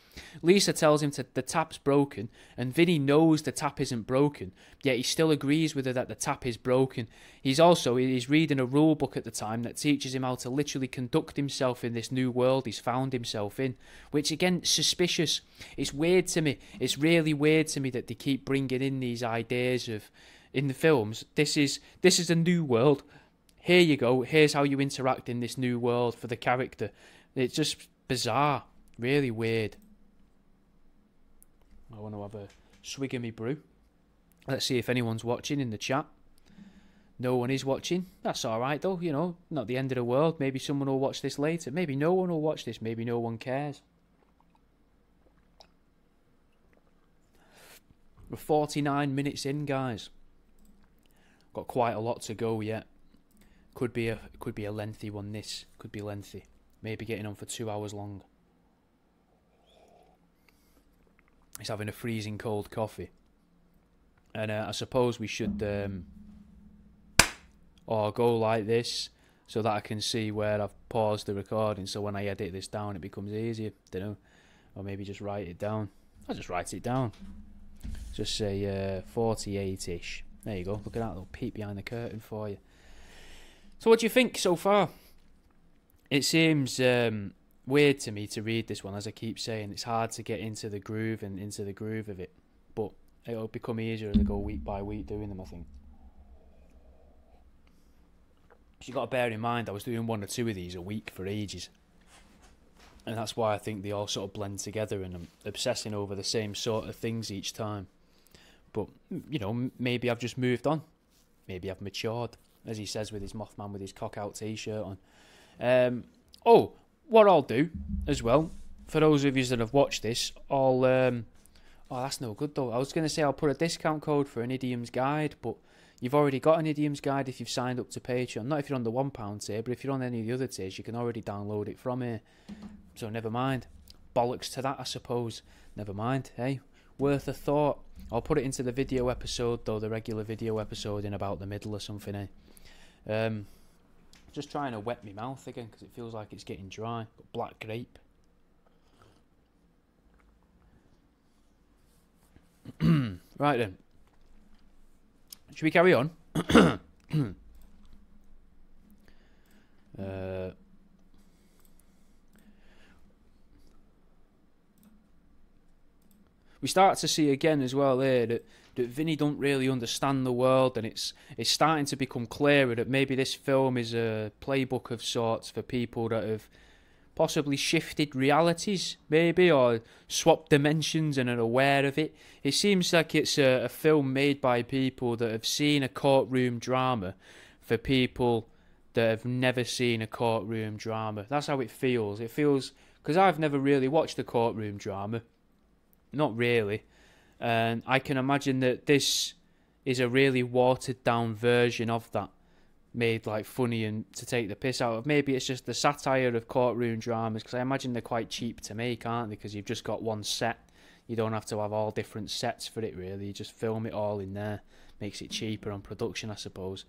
S1: Lisa tells him the tap's broken, and Vinny knows the tap isn't broken, yet he still agrees with her that the tap is broken. He's reading a rule book at the time that teaches him how to literally conduct himself in this new world he's found himself in, which, again, suspicious. It's weird to me. It's really weird to me that they keep bringing in these ideas of, in the films, this is a new world. Here you go. Here's how you interact in this new world for the character. It's just bizarre. Really weird. I want to have a swig of me brew. Let's see if anyone's watching in the chat. No one is watching. That's alright though, not the end of the world. Maybe someone will watch this later. Maybe no one will watch this. Maybe no one cares. We're 49 minutes in, guys. Got quite a lot to go yet. Could be a lengthy one, this. Could be lengthy. Maybe getting on for 2 hours long. It's having a freezing cold coffee. And I suppose we should go like this so that I can see where I've paused the recording, so when I edit this down it becomes easier. Don't know. Or maybe just write it down. I'll just write it down. Just say 48-ish. There you go. Look at that little peek behind the curtain for you. So what do you think so far? It seems weird to me to read this one, as I keep saying. It's hard to get into the groove and into the groove of it. But it'll become easier as I go week by week doing them, I think. So you got to bear in mind, I was doing 1 or 2 of these a week for ages. And that's why I think they all sort of blend together, and I'm obsessing over the same sort of things each time. But, you know, maybe I've just moved on. Maybe I've matured, as he says with his Mothman with his cock-out T-shirt on. What I'll do as well, for those of you that have watched this, I'll... oh, that's no good, though. I was going to say I'll put a discount code for an Idiom's Guide, but you've already got an Idiom's Guide if you've signed up to Patreon. Not if you're on the £1 tier, but if you're on any of the other tiers, you can already download it from here. So never mind. Bollocks to that, I suppose. Never mind, hey? Worth a thought. I'll put it into the video episode, though, the regular video episode in about the middle or something, eh? Just trying to wet my mouth again, because it feels like it's getting dry. Got black grape. Right then. Should we carry on? We start to see again as well there that Vinny don't really understand the world, and it's starting to become clearer that maybe this film is a playbook of sorts for people that have possibly shifted realities, maybe, or swapped dimensions and are aware of it. It seems like it's a film made by people that have seen a courtroom drama for people that have never seen a courtroom drama. That's how it feels. It feels, because I've never really watched a courtroom drama. Not really. And I can imagine that this is a really watered down version of that, made like funny and to take the piss out of. Maybe it's just the satire of courtroom dramas, because I imagine they're quite cheap to make, aren't they? Because you've just got one set. You don't have to have all different sets for it, really. You just film it all in there. Makes it cheaper on production, I suppose.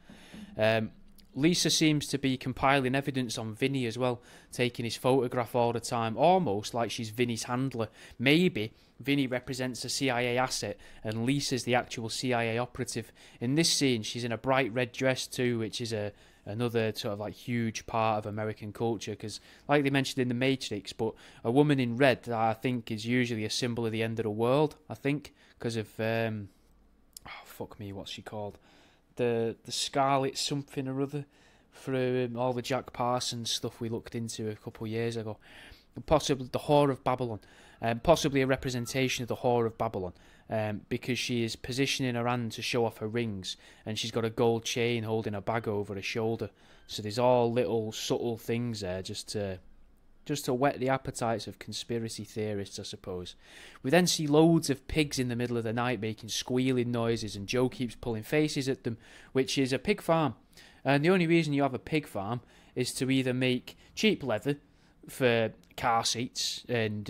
S1: Lisa seems to be compiling evidence on Vinny as well, taking his photograph all the time, almost like she's Vinny's handler. Maybe Vinny represents a CIA asset and Lisa's the actual CIA operative. In this scene, she's in a bright red dress too, which is another sort of like huge part of American culture, because like they mentioned in The Matrix, but a woman in red, I think, is usually a symbol of the end of the world, I think, because of, fuck me, what's she called? The Scarlet something or other, for all the Jack Parsons stuff we looked into a couple of years ago. Possibly the Whore of Babylon, possibly a representation of the Whore of Babylon, because she is positioning her hand to show off her rings, and she's got a gold chain holding a bag over her shoulder. So there's all little subtle things there just to whet the appetites of conspiracy theorists, I suppose. We then see loads of pigs in the middle of the night making squealing noises, and Joe keeps pulling faces at them, which is a pig farm. And the only reason you have a pig farm is to either make cheap leather for car seats and,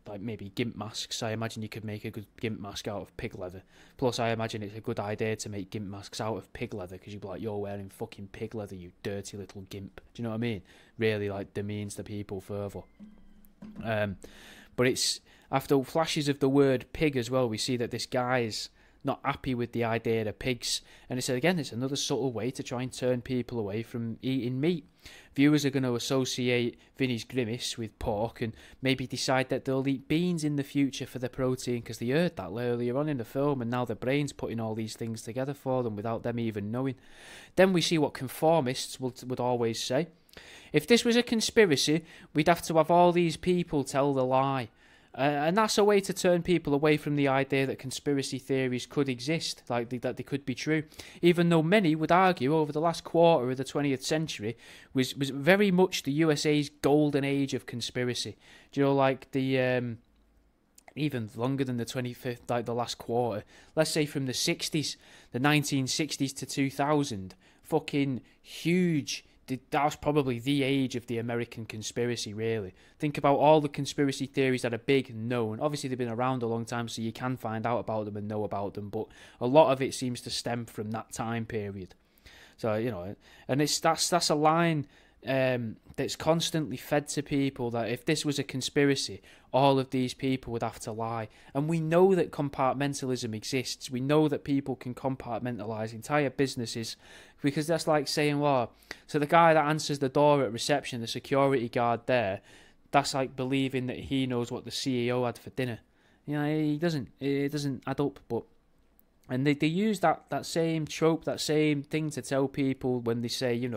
S1: like maybe gimp masks. I imagine you could make a good gimp mask out of pig leather. Plus, I imagine it's a good idea to make gimp masks out of pig leather, because you'd be like, you're wearing fucking pig leather, you dirty little gimp. Do you know what I mean? Really, like, demeans the people further. But it's, after flashes of the word pig as well, we see that this guy's not happy with the idea of pigs. And it's another subtle way to try and turn people away from eating meat. Viewers are going to associate Vinny's grimace with pork and maybe decide that they'll eat beans in the future for the protein, because they heard that earlier on in the film, and now their brain's putting all these things together for them without them even knowing. Then we see what conformists would always say. If this was a conspiracy, we'd have to have all these people tell the lie. And that's a way to turn people away from the idea that conspiracy theories could exist, that they could be true. Even though many would argue over the last quarter of the 20th century was very much the USA's golden age of conspiracy. Do you know, like the even longer than the 25th, like the last quarter. Let's say from the 60s, the 1960s to 2000, fucking huge. That was probably the age of the American conspiracy, really. Think about all the conspiracy theories that are big and known. Obviously, they've been around a long time, so you can find out about them and know about them, but a lot of it seems to stem from that time period. So, and that's a line that's constantly fed to people, that if this was a conspiracy, all of these people would have to lie. And we know that compartmentalism exists. We know that people can compartmentalize entire businesses, because that's like saying, well, so the guy that answers the door at reception, the security guard there, that's like believing that he knows what the CEO had for dinner. It doesn't add up, but And they use that same trope, that same thing to tell people when they say,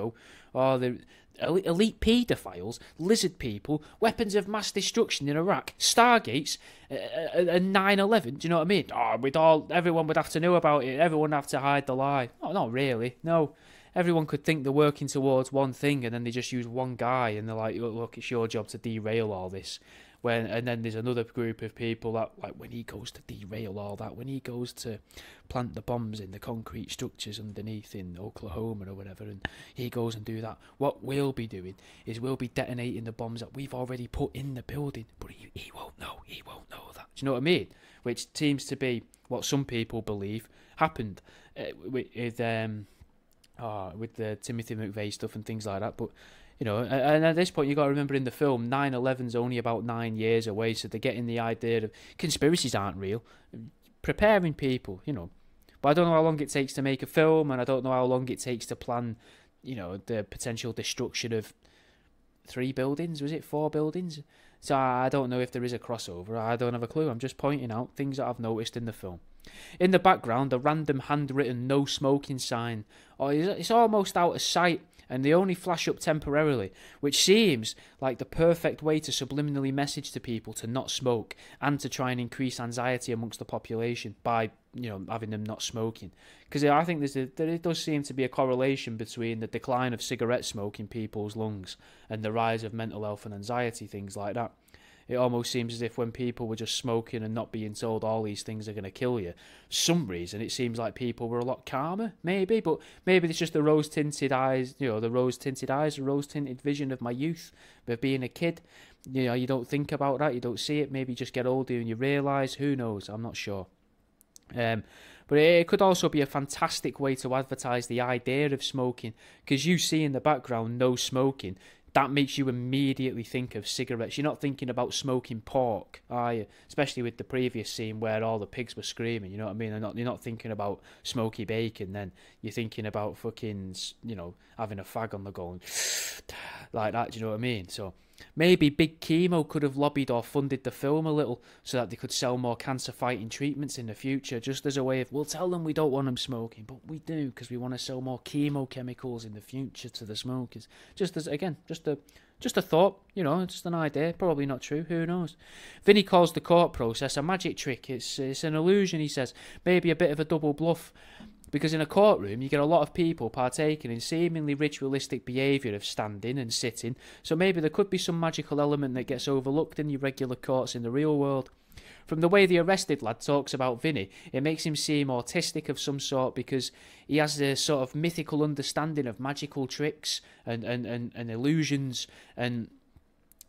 S1: oh, the elite paedophiles, lizard people, weapons of mass destruction in Iraq, Stargates, and 9/11. Do you know what I mean? Oh, everyone would have to know about it. Everyone would have to hide the lie. Oh, not really. No. Everyone could think they're working towards one thing, and then they just use one guy, and they're like, look, it's your job to derail all this. And then there's another group of people that, like, when he goes to derail all that, when he goes to plant the bombs in the concrete structures underneath in Oklahoma or whatever, and he goes and do that, what we'll be doing is we'll be detonating the bombs that we've already put in the building, but he won't know that. Do you know what I mean? Which seems to be what some people believe happened with the Timothy McVeigh stuff and things like that, but and at this point, you got to remember in the film, 9/11's only about 9 years away, so they're getting the idea of conspiracies aren't real. Preparing people, But I don't know how long it takes to make a film, and I don't know how long it takes to plan, the potential destruction of 3 buildings. Was it 4 buildings? So I don't know if there is a crossover. I don't have a clue. I'm just pointing out things that I've noticed in the film. In the background, a random handwritten no smoking sign. It's almost out of sight, and they only flash up temporarily, which seems like the perfect way to subliminally message to people to not smoke and to try and increase anxiety amongst the population by, having them not smoking. Because I think there does seem to be a correlation between the decline of cigarette smoke in people's lungs and the rise of mental health and anxiety, things like that. It almost seems as if when people were just smoking and not being told all these things are going to kill you, for some reason it seems like people were a lot calmer, maybe, but maybe it's just the rose-tinted eyes, the rose-tinted vision of my youth, of being a kid. You don't think about that, you don't see it, maybe you just get older and you realise, who knows, I'm not sure. But it could also be a fantastic way to advertise the idea of smoking, because you see in the background no smoking. That makes you immediately think of cigarettes. You're not thinking about smoking pork, are you? Especially with the previous scene where all the pigs were screaming, you know what I mean? You're not thinking about smoky bacon then. You're thinking about fucking, having a fag on the go and like that, do you know what I mean? So maybe Big Chemo could have lobbied or funded the film a little so that they could sell more cancer-fighting treatments in the future, just as a way of, we'll tell them we don't want them smoking, but we do because we want to sell more chemo chemicals in the future to the smokers. Just a thought, just an idea, probably not true, who knows. Vinny calls the court process a magic trick. It's an illusion, he says, maybe a bit of a double bluff. Because in a courtroom, you get a lot of people partaking in seemingly ritualistic behaviour of standing and sitting, so maybe there could be some magical element that gets overlooked in your regular courts in the real world. From the way the arrested lad talks about Vinny, it makes him seem autistic of some sort because he has a sort of mythical understanding of magical tricks and illusions and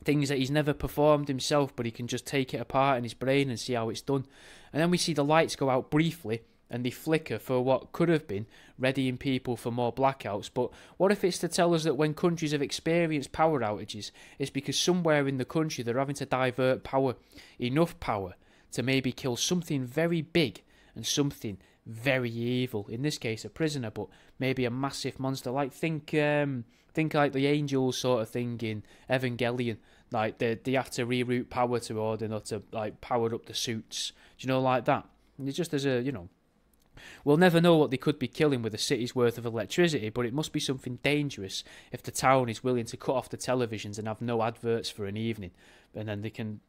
S1: things that he's never performed himself, but he can just take it apart in his brain and see how it's done. And then we see the lights go out briefly, and they flicker for what could have been readying people for more blackouts. But what if it's to tell us that when countries have experienced power outages, it's because somewhere in the country they're having to divert power, enough power, to maybe kill something very big and something very evil. In this case, a prisoner, but maybe a massive monster. Like think like the angels sort of thing in Evangelion. Like they have to reroute power to order not to like power up the suits. Do you know, like that? And it's just as a we'll never know what they could be killing with a city's worth of electricity, but it must be something dangerous if the town is willing to cut off the televisions and have no adverts for an evening, and then they can,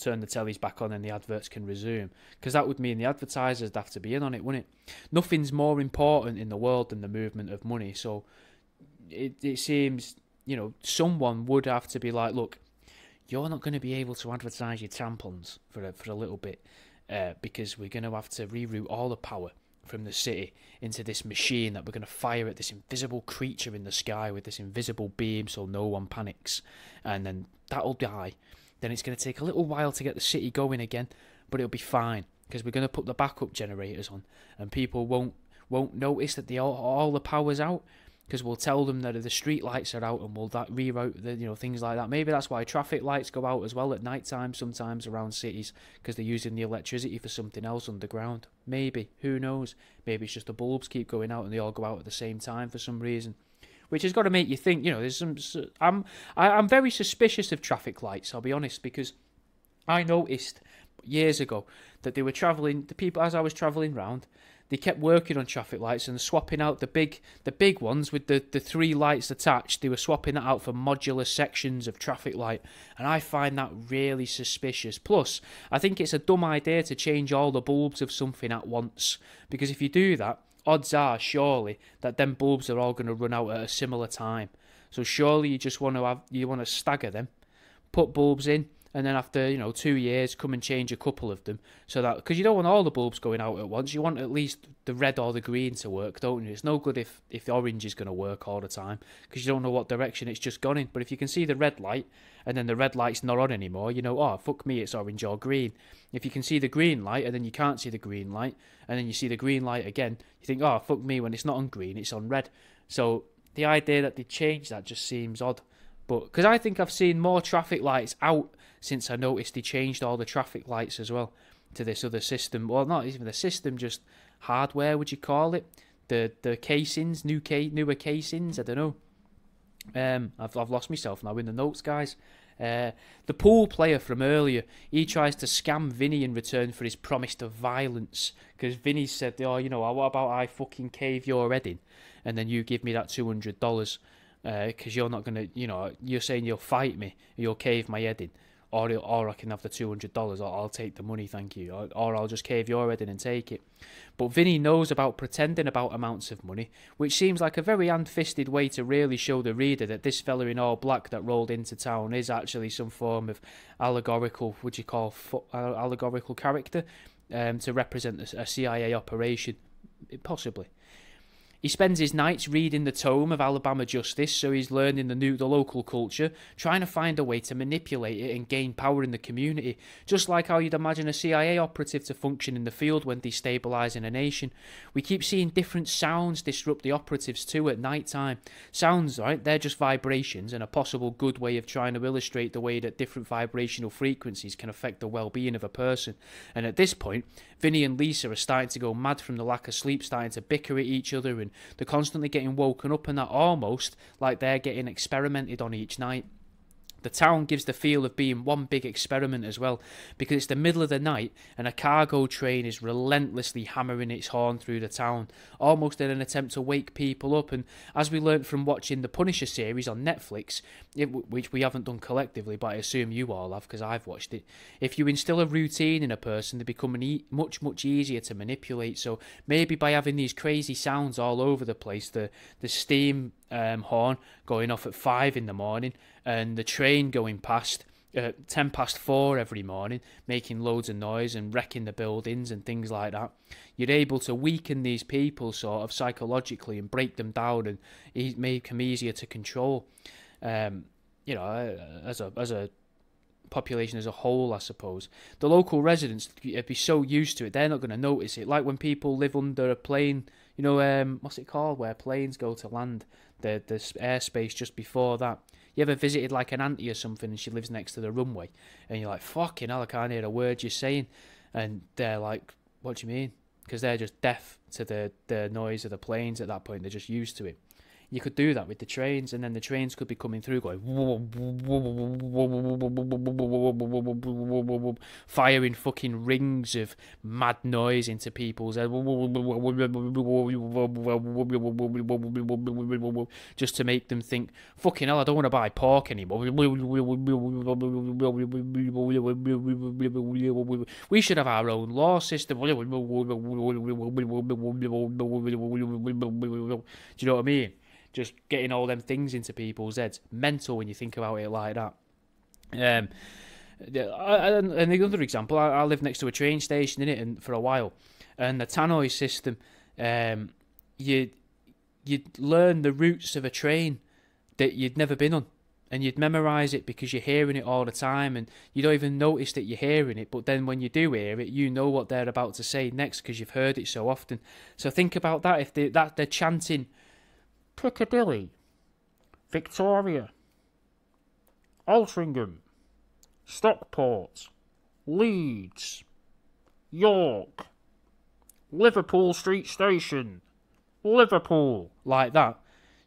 S1: turn the tellies back on and the adverts can resume. Because that would mean the advertisers would have to be in on it, wouldn't it? Nothing's more important in the world than the movement of money, so it seems, someone would have to be like, look, you're not going to be able to advertise your tampons for a little bit, because we're going to have to reroute all the power from the city into this machine that we're going to fire at this invisible creature in the sky with this invisible beam so no one panics, and then that'll die. Then it's going to take a little while to get the city going again, but it'll be fine because we're going to put the backup generators on, and people won't notice that all the power's out, because we'll tell them that the street lights are out, and we'll reroute the things like that. Maybe that's why traffic lights go out as well at night time sometimes around cities, because they're using the electricity for something else underground. Maybe, who knows? Maybe it's just the bulbs keep going out and they all go out at the same time for some reason, which has got to make you think. There's some. I'm very suspicious of traffic lights, I'll be honest, because I noticed years ago that they were travelling. The people, as I was travelling round, they kept working on traffic lights and swapping out the big ones with the 3 lights attached. They were swapping that out for modular sections of traffic light, and I find that really suspicious. Plus, I think it's a dumb idea to change all the bulbs of something at once, because if you do that, odds are surely that them bulbs are all going to run out at a similar time. So surely you just want to stagger them, put bulbs in, and then after 2 years come and change a couple of them, so that, because you don't want all the bulbs going out at once, you want at least the red or the green to work, don't you? It's no good if the orange is going to work all the time, because you don't know what direction it's just gone in. But if you can see the red light and then the red light's not on anymore, oh fuck me, it's orange or green. If you can see the green light and then you can't see the green light and then you see the green light again, you think, oh fuck me, when it's not on green it's on red. So the idea that they changed that just seems odd. But because I think I've seen more traffic lights out since I noticed they changed all the traffic lights as well to this other system. Well, not even the system, just hardware, would you call it? The casings, newer casings, I don't know. I've lost myself now in the notes, guys. The pool player from earlier, he tries to scam Vinny in return for his promise of violence, because Vinny said, oh, what about I fucking cave your head in and then you give me that $200, because you're not going to, you're saying you'll fight me, you'll cave my head in, or I can have the $200, or I'll take the money, thank you, or I'll just cave your head in and take it. But Vinny knows about pretending about amounts of money, which seems like a very hand-fisted way to really show the reader that this fella in all black that rolled into town is actually some form of allegorical, allegorical character, to represent a CIA operation, possibly. He spends his nights reading the tome of Alabama Justice, so he's learning the local culture, trying to find a way to manipulate it and gain power in the community, just like how you'd imagine a CIA operative to function in the field when destabilising a nation. We keep seeing different sounds disrupt the operatives too at night time. Sounds, right, they're just vibrations, and a possible good way of trying to illustrate the way that different vibrational frequencies can affect the well-being of a person. And at this point, Vinny and Lisa are starting to go mad from the lack of sleep, starting to bicker at each other, and they're constantly getting woken up, and that almost like they're getting experimented on each night. The town gives the feel of being one big experiment as well, because it's the middle of the night and a cargo train is relentlessly hammering its horn through the town, almost in an attempt to wake people up. And as we learnt from watching the Punisher series on Netflix, which we haven't done collectively, but I assume you all have because I've watched it, if you instill a routine in a person, they become much easier to manipulate. So maybe by having these crazy sounds all over the place, the steam horn going off at 5 in the morning and the train going past 10 past 4 every morning, making loads of noise and wrecking the buildings and things like that, you're able to weaken these people sort of psychologically and break them down and make them easier to control. As a population as a whole, I suppose. The local residents would be so used to it, they're not going to notice it. Like when people live under a plane, what's it called, where planes go to land, the airspace just before that. You ever visited like an auntie or something and she lives next to the runway and you're like, fucking hell, I can't hear a word you're saying, and they're like, what do you mean? Because they're just deaf to the noise of the planes at that point. They're just used to it. You could do that with the trains, and then the trains could be coming through going firing fucking rings of mad noise into people's heads, just to make them think, fucking hell, I don't want to buy pork anymore. We should have our own law system. Do you know what I mean? Just getting all them things into people's heads. Mental when you think about it like that. And the other example, I lived next to a train station in it, and for a while, and the tannoy system, you'd learn the routes of a train that you'd never been on, and you'd memorise it because you're hearing it all the time, and you don't even notice that you're hearing it, but then when you do hear it, you know what they're about to say next because you've heard it so often. So think about that. If they're chanting Piccadilly, Victoria, Altrincham, Stockport, Leeds, York, Liverpool Street Station, Liverpool, like that,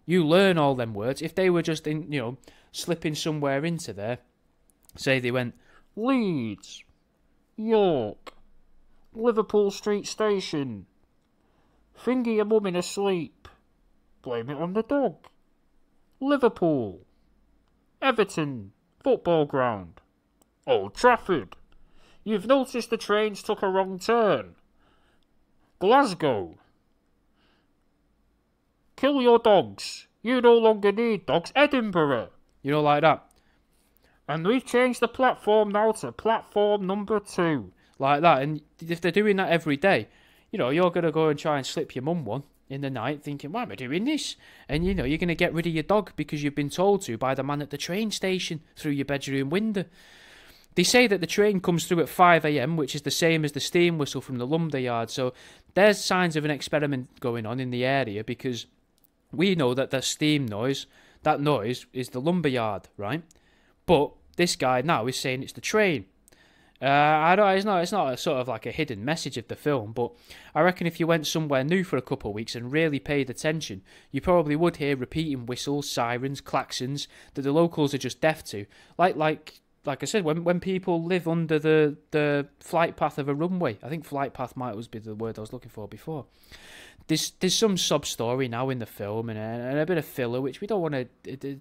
S1: you learn all them words. If they were just slipping somewhere into there, say they went Leeds, York, Liverpool Street Station,
S2: Finger your mum in her sleep. Blame it on the dog. Liverpool. Everton. Football ground. Old Trafford. You've noticed the trains took a wrong turn. Glasgow. Kill your dogs. You no longer need dogs. Edinburgh.
S1: You know, like that.
S2: And we've changed the platform now to platform number 2.
S1: Like that. And if they're doing that every day, you know, you're going to go and try and slip your mum one in the night thinking, why am I doing this? And, you know, you're going to get rid of your dog because you've been told to by the man at the train station through your bedroom window. They say that the train comes through at 5 a.m, which is the same as the steam whistle from the lumber yard. So there's signs of an experiment going on in the area, because we know that the steam noise, that noise is the lumber yard, right? But this guy now is saying it's the train. I don't. It's not a sort of like a hidden message of the film, but I reckon if you went somewhere new for a couple of weeks and really paid attention, you probably would hear repeating whistles, sirens, klaxons that the locals are just deaf to. Like I said, when people live under the flight path of a runway, I think flight path might always be the word I was looking for before. There's some sub story now in the film and a bit of filler, which we don't want to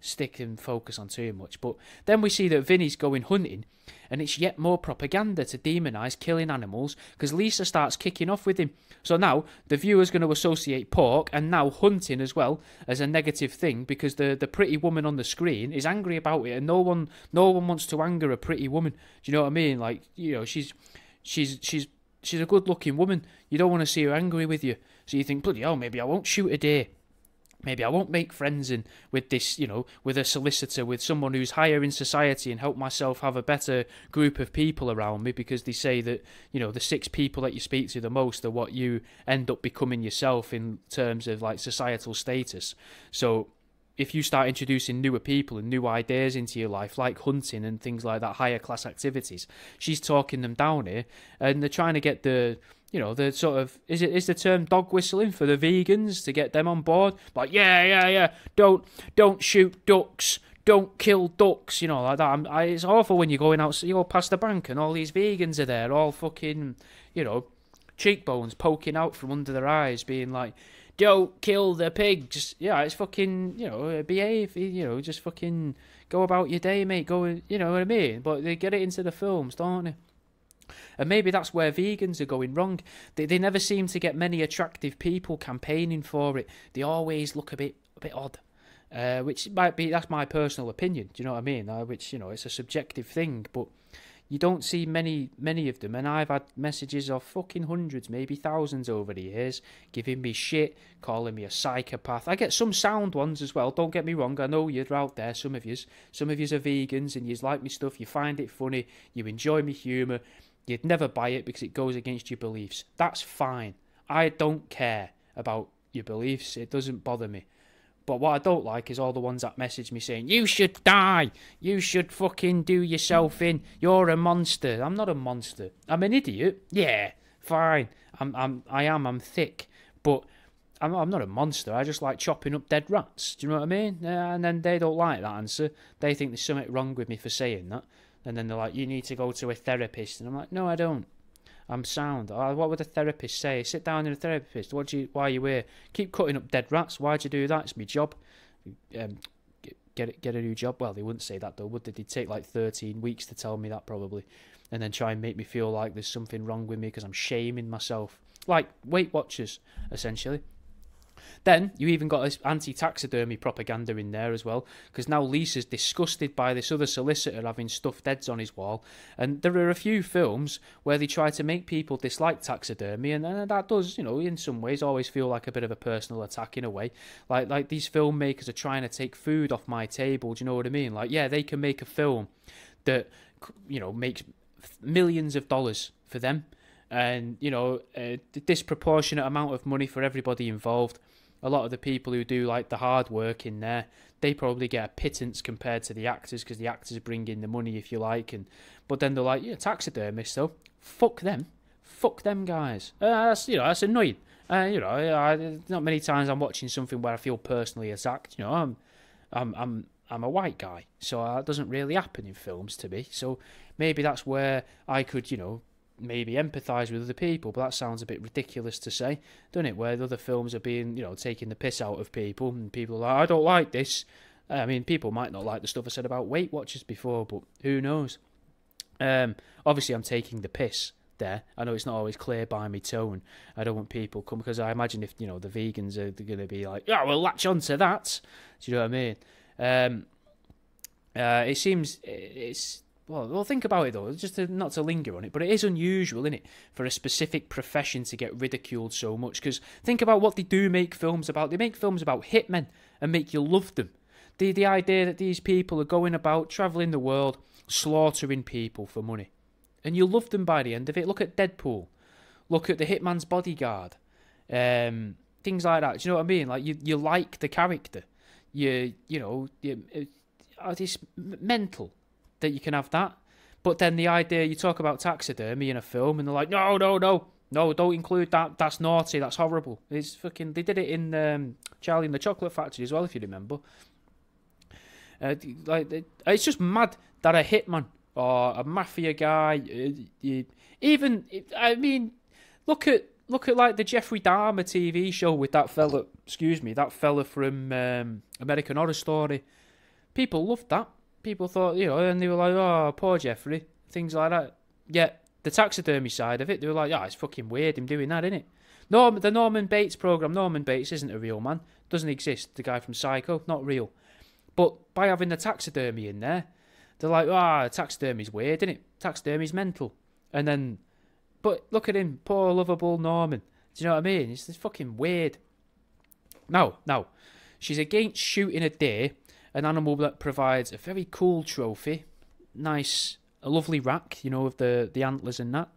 S1: stick and focus on too much. But then we see that Vinny's going hunting, and it's yet more propaganda to demonise killing animals, because Lisa starts kicking off with him. So now the viewer's going to associate pork and now hunting as well as a negative thing, because the pretty woman on the screen is angry about it, and no one wants to anger a pretty woman. Do you know what I mean? Like, you know, she's a good looking woman. You don't want to see her angry with you. So you think, bloody hell, maybe I won't shoot a deer. Maybe I won't make friends with this, with a solicitor, with someone who's higher in society, and help myself have a better group of people around me, because they say that, the 6 people that you speak to the most are what you end up becoming yourself in terms of like societal status. So if you start introducing newer people and new ideas into your life, like hunting and things like that, higher class activities, she's talking them down here, and they're trying to get the sort of, is the term dog whistling for the vegans to get them on board? Like, yeah, don't shoot ducks, don't kill ducks, like that. It's awful when you're going out, you go past the bank and all these vegans are there, all fucking, cheekbones poking out from under their eyes, being like, don't kill the pigs. Yeah, it's fucking, behave, just fucking go about your day, mate, go, you know what I mean? But they get it into the films, don't they? And maybe that's where vegans are going wrong. They never seem to get many attractive people campaigning for it. They always look a bit odd, which might be, that's my personal opinion. Do you know what I mean? Which, it's a subjective thing, but you don't see many of them. And I've had messages of fucking hundreds, maybe thousands over the years, giving me shit, calling me a psychopath. I get some sound ones as well. Don't get me wrong. I know you're out there. Some of yous are vegans and you like me stuff. You find it funny. You enjoy me humour. You'd never buy it because it goes against your beliefs. That's fine. I don't care about your beliefs. It doesn't bother me. But what I don't like is all the ones that message me saying, you should die. You should fucking do yourself in. You're a monster. I'm not a monster. I'm an idiot. Yeah, fine. I'm thick. But I'm not a monster. I just like chopping up dead rats. Do you know what I mean? And then they don't like that answer. They think there's something wrong with me for saying that. And then they're like, you need to go to a therapist. And I'm like, no, I don't. I'm sound. What would a therapist say? Sit down in a therapist. Why are you here? Keep cutting up dead rats. Why'd you do that? It's my job. Get a new job. Well, they wouldn't say that though, would they? They'd take like 13 weeks to tell me that probably. And then try and make me feel like there's something wrong with me because I'm shaming myself. Like Weight Watchers, essentially. Then you even got this anti-taxidermy propaganda in there as well, because now Lisa's disgusted by this other solicitor having stuffed heads on his wall, and there are a few films where they try to make people dislike taxidermy, and that does, in some ways always feel like a bit of a personal attack in a way. Like these filmmakers are trying to take food off my table. Do you know what I mean? Like, yeah, they can make a film that makes millions of dollars for them, and a disproportionate amount of money for everybody involved. A lot of the people who do like the hard work in there, they probably get a pittance compared to the actors, because the actors bring in the money, if you like. But then they're like, yeah, taxidermists, so fuck them guys. That's annoying. Not many times I'm watching something where I feel personally attacked. I'm a white guy, so that doesn't really happen in films to me. So maybe that's where I could maybe empathise with other people, but that sounds a bit ridiculous to say, doesn't it? Where other films are being, taking the piss out of people, and people are like, I don't like this. I mean, people might not like the stuff I said about Weight Watchers before, but who knows? Obviously, I'm taking the piss there. I know it's not always clear by my tone. I don't want people come, because I imagine if the vegans are going to be like, yeah, we'll latch on to that. Do you know what I mean? It seems it's well. Think about it though, just not to linger on it, but it is unusual, isn't it, for a specific profession to get ridiculed so much? Because think about what they do make films about. They make films about hitmen and make you love them. The idea that these people are going about travelling the world, slaughtering people for money, and you love them by the end of it. Look at Deadpool. Look at The Hitman's Bodyguard. Things like that. Do you know what I mean? Like you like the character. It's mental that you can have that. But then the idea, you talk about taxidermy in a film, and they're like, no, don't include that. That's naughty. That's horrible. It's fucking. They did it in Charlie and the Chocolate Factory as well, if you remember. It's just mad that a hitman or a mafia guy, look at like the Jeffrey Dahmer TV show with that fella from American Horror Story. People loved that. People thought, and they were like, oh, poor Jeffrey, things like that. Yeah, the taxidermy side of it, they were like, it's fucking weird him doing that, isn't it? The Norman Bates program, Norman Bates isn't a real man, doesn't exist. The guy from Psycho, not real. But by having the taxidermy in there, they're like, taxidermy's weird, isn't it? Taxidermy's mental. And then, but look at him, poor lovable Norman. Do you know what I mean? It's fucking weird. Now, she's against shooting a deer, an animal that provides a very cool trophy, a lovely rack, of the antlers and that.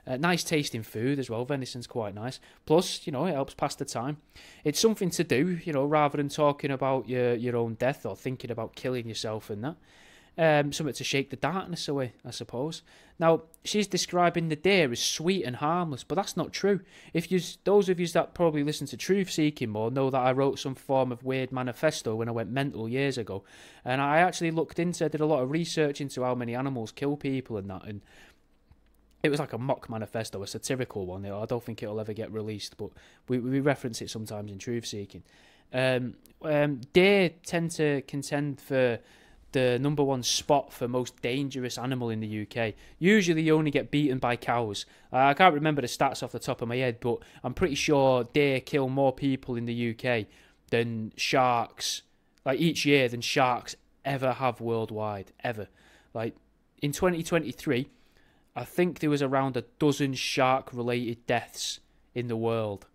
S1: Nice tasting food as well. Venison's quite nice. Plus, it helps pass the time. It's something to do, rather than talking about your own death or thinking about killing yourself and that. Something to shake the darkness away, I suppose. Now, she's describing the deer as sweet and harmless, but that's not true. Those of you that probably listen to Truth Seeking more know that I wrote some form of weird manifesto when I went mental years ago, and I actually did a lot of research into how many animals kill people and that, and it was like a mock manifesto, a satirical one. I don't think it'll ever get released, but we reference it sometimes in Truth Seeking. Deer tend to contend for the number one spot for most dangerous animal in the UK. Usually you only get beaten by cows. I can't remember the stats off the top of my head, but I'm pretty sure deer kill more people in the UK than sharks, each year, than sharks ever have worldwide, ever. In 2023, I think there was around a dozen shark-related deaths in the world.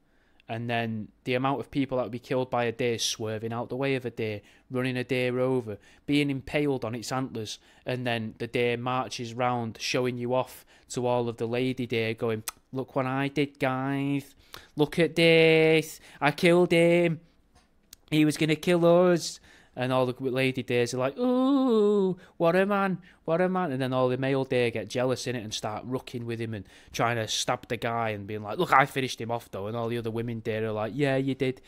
S1: And then the amount of people that would be killed by a deer swerving out the way of a deer, running a deer over, being impaled on its antlers, and then the deer marches round showing you off to all of the lady deer going, look what I did, guys. Look at this. I killed him. He was going to kill us. And all the lady deers are like, ooh, what a man. And then all the male deer get jealous in it and start rucking with him and trying to stab the guy and being like, look, I finished him off though. And all the other women deer are like, yeah, you did,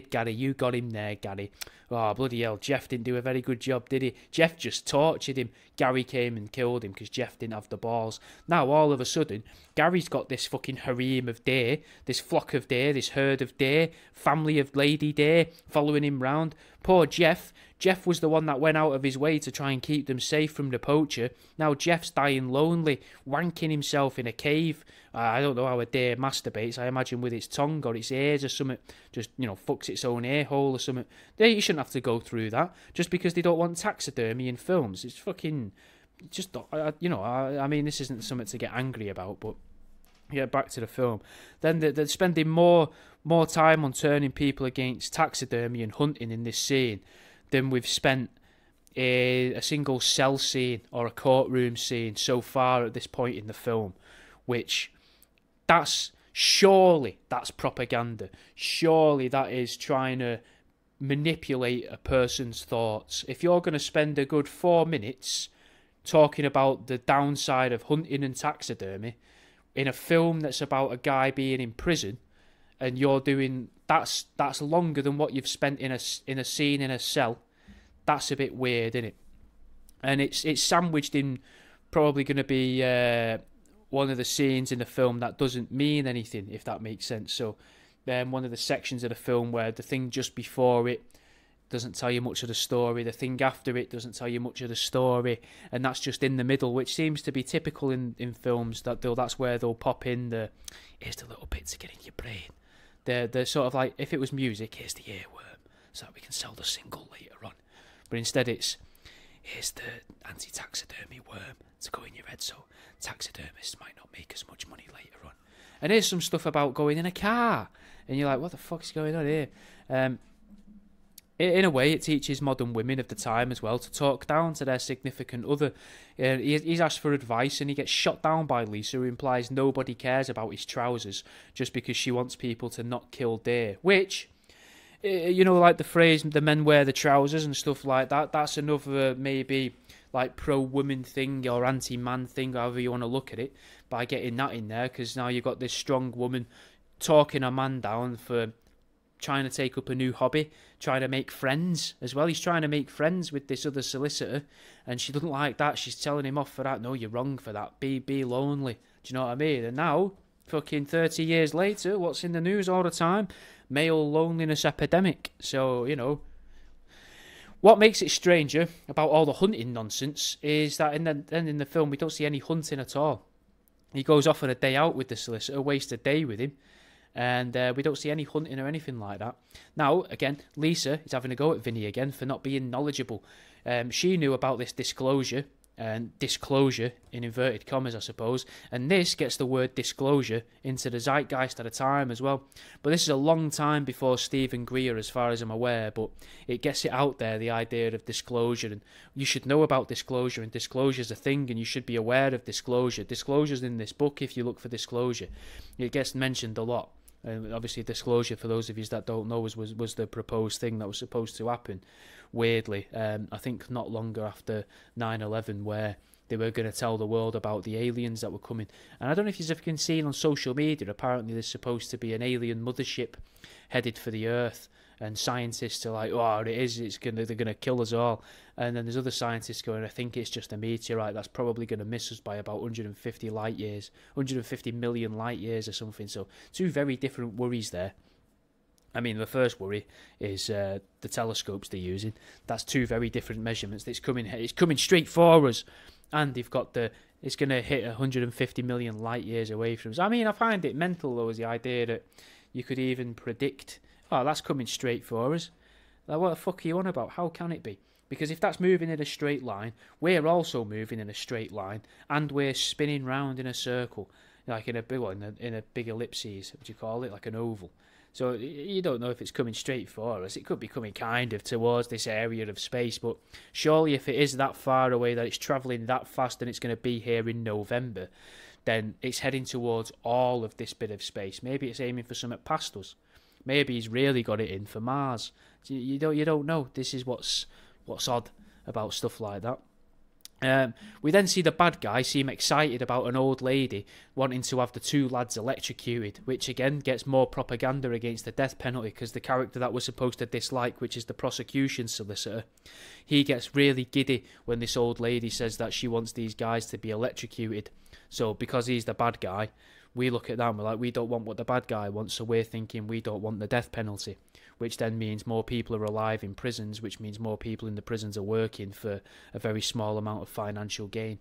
S1: Gary, you got him there, Gary. Oh, bloody hell, Jeff didn't do a very good job, did he? Jeff just tortured him. Gary came and killed him because Jeff didn't have the balls. Now, all of a sudden, Gary's got this fucking harem of deer, this flock of deer, this herd of deer, family of lady deer following him round. Poor Jeff. Jeff was the one that went out of his way to try and keep them safe from the poacher. Now Jeff's dying lonely, wanking himself in a cave. I don't know how a deer masturbates. I imagine with its tongue or its ears or something. Just, fucks its own ear hole or something. You shouldn't have to go through that just because they don't want taxidermy in films. It's fucking... I mean, this isn't something to get angry about, but... Yeah, back to the film. Then they're spending more time on turning people against taxidermy and hunting in this scene than we've spent a single cell scene or a courtroom scene so far at this point in the film, which that's propaganda. Surely that is trying to manipulate a person's thoughts. If you're going to spend a good 4 minutes talking about the downside of hunting and taxidermy in a film that's about a guy being in prison, and you're doing that's longer than what you've spent in a scene in a cell. That's a bit weird, isn't it? And it's sandwiched in probably going to be one of the scenes in the film that doesn't mean anything, if that makes sense. So one of the sections of the film where the thing just before it doesn't tell you much of the story, the thing after it doesn't tell you much of the story, and that's just in the middle, which seems to be typical in films, that's where they'll pop in here's the little bit to get in your brain. They're sort of like, if it was music, here's the earworm, so that we can sell the single later on. But instead it's, here's the anti-taxidermy worm to go in your head, so taxidermists might not make as much money later on. And here's some stuff about going in a car, and you're like, what the fuck is going on here? In a way, it teaches modern women of the time as well to talk down to their significant other. He's asked for advice and he gets shot down by Lisa, who implies nobody cares about his trousers just because she wants people to not kill deer. Which, like the phrase, the men wear the trousers and stuff like that, that's another maybe like pro-woman thing or anti-man thing, however you want to look at it, by getting that in there, because now you've got this strong woman talking a man down for trying to take up a new hobby, trying to make friends as well. He's trying to make friends with this other solicitor, and she doesn't like that. She's telling him off for that. No, you're wrong for that. Be lonely. Do you know what I mean? And now, fucking 30 years later, what's in the news all the time? Male loneliness epidemic. So, what makes it stranger about all the hunting nonsense is that in the film we don't see any hunting at all. He goes off on a day out with the solicitor, wastes a day with him, and we don't see any hunting or anything like that. Now, again, Lisa is having a go at Vinny again for not being knowledgeable. She knew about this disclosure, and disclosure in inverted commas, I suppose, and this gets the word disclosure into the zeitgeist at a time as well. But this is a long time before Stephen Greer, as far as I'm aware, but it gets it out there, the idea of disclosure, and you should know about disclosure, and disclosure's a thing, and you should be aware of disclosure. Disclosure's in this book if you look for disclosure. It gets mentioned a lot. Obviously, disclosure, for those of you that don't know, was the proposed thing that was supposed to happen, weirdly, I think not longer after 9/11, where they were going to tell the world about the aliens that were coming. And I don't know if you've ever seen on social media, apparently there's supposed to be an alien mothership headed for the Earth, and scientists are like, oh, they're going to kill us all. And then there's other scientists going, I think it's just a meteorite that's probably going to miss us by about 150 light years, 150 million light years or something. So two very different worries there. I mean, the first worry is the telescopes they're using. That's two very different measurements. It's coming straight for us, and they've got it's going to hit 150 million light years away from us. I mean, I find it mental though, is the idea that you could even predict, oh, that's coming straight for us. Like, what the fuck are you on about? How can it be? Because if that's moving in a straight line, we're also moving in a straight line, and we're spinning round in a circle, like in a big ellipses, what do you call it, like an oval. So you don't know if it's coming straight for us. It could be coming kind of towards this area of space, but surely if it is that far away, that it's travelling that fast and it's going to be here in November, then it's heading towards all of this bit of space. Maybe it's aiming for something past us. Maybe he's really got it in for Mars. You don't know. This is what's odd about stuff like that. We then see the bad guy seem excited about an old lady wanting to have the two lads electrocuted, which again gets more propaganda against the death penalty, because the character that we're supposed to dislike, which is the prosecution solicitor, he gets really giddy when this old lady says that she wants these guys to be electrocuted. So because he's the bad guy, we look at that and we're like, we don't want what the bad guy wants, so we're thinking we don't want the death penalty, which then means more people are alive in prisons, which means more people in the prisons are working for a very small amount of financial gain.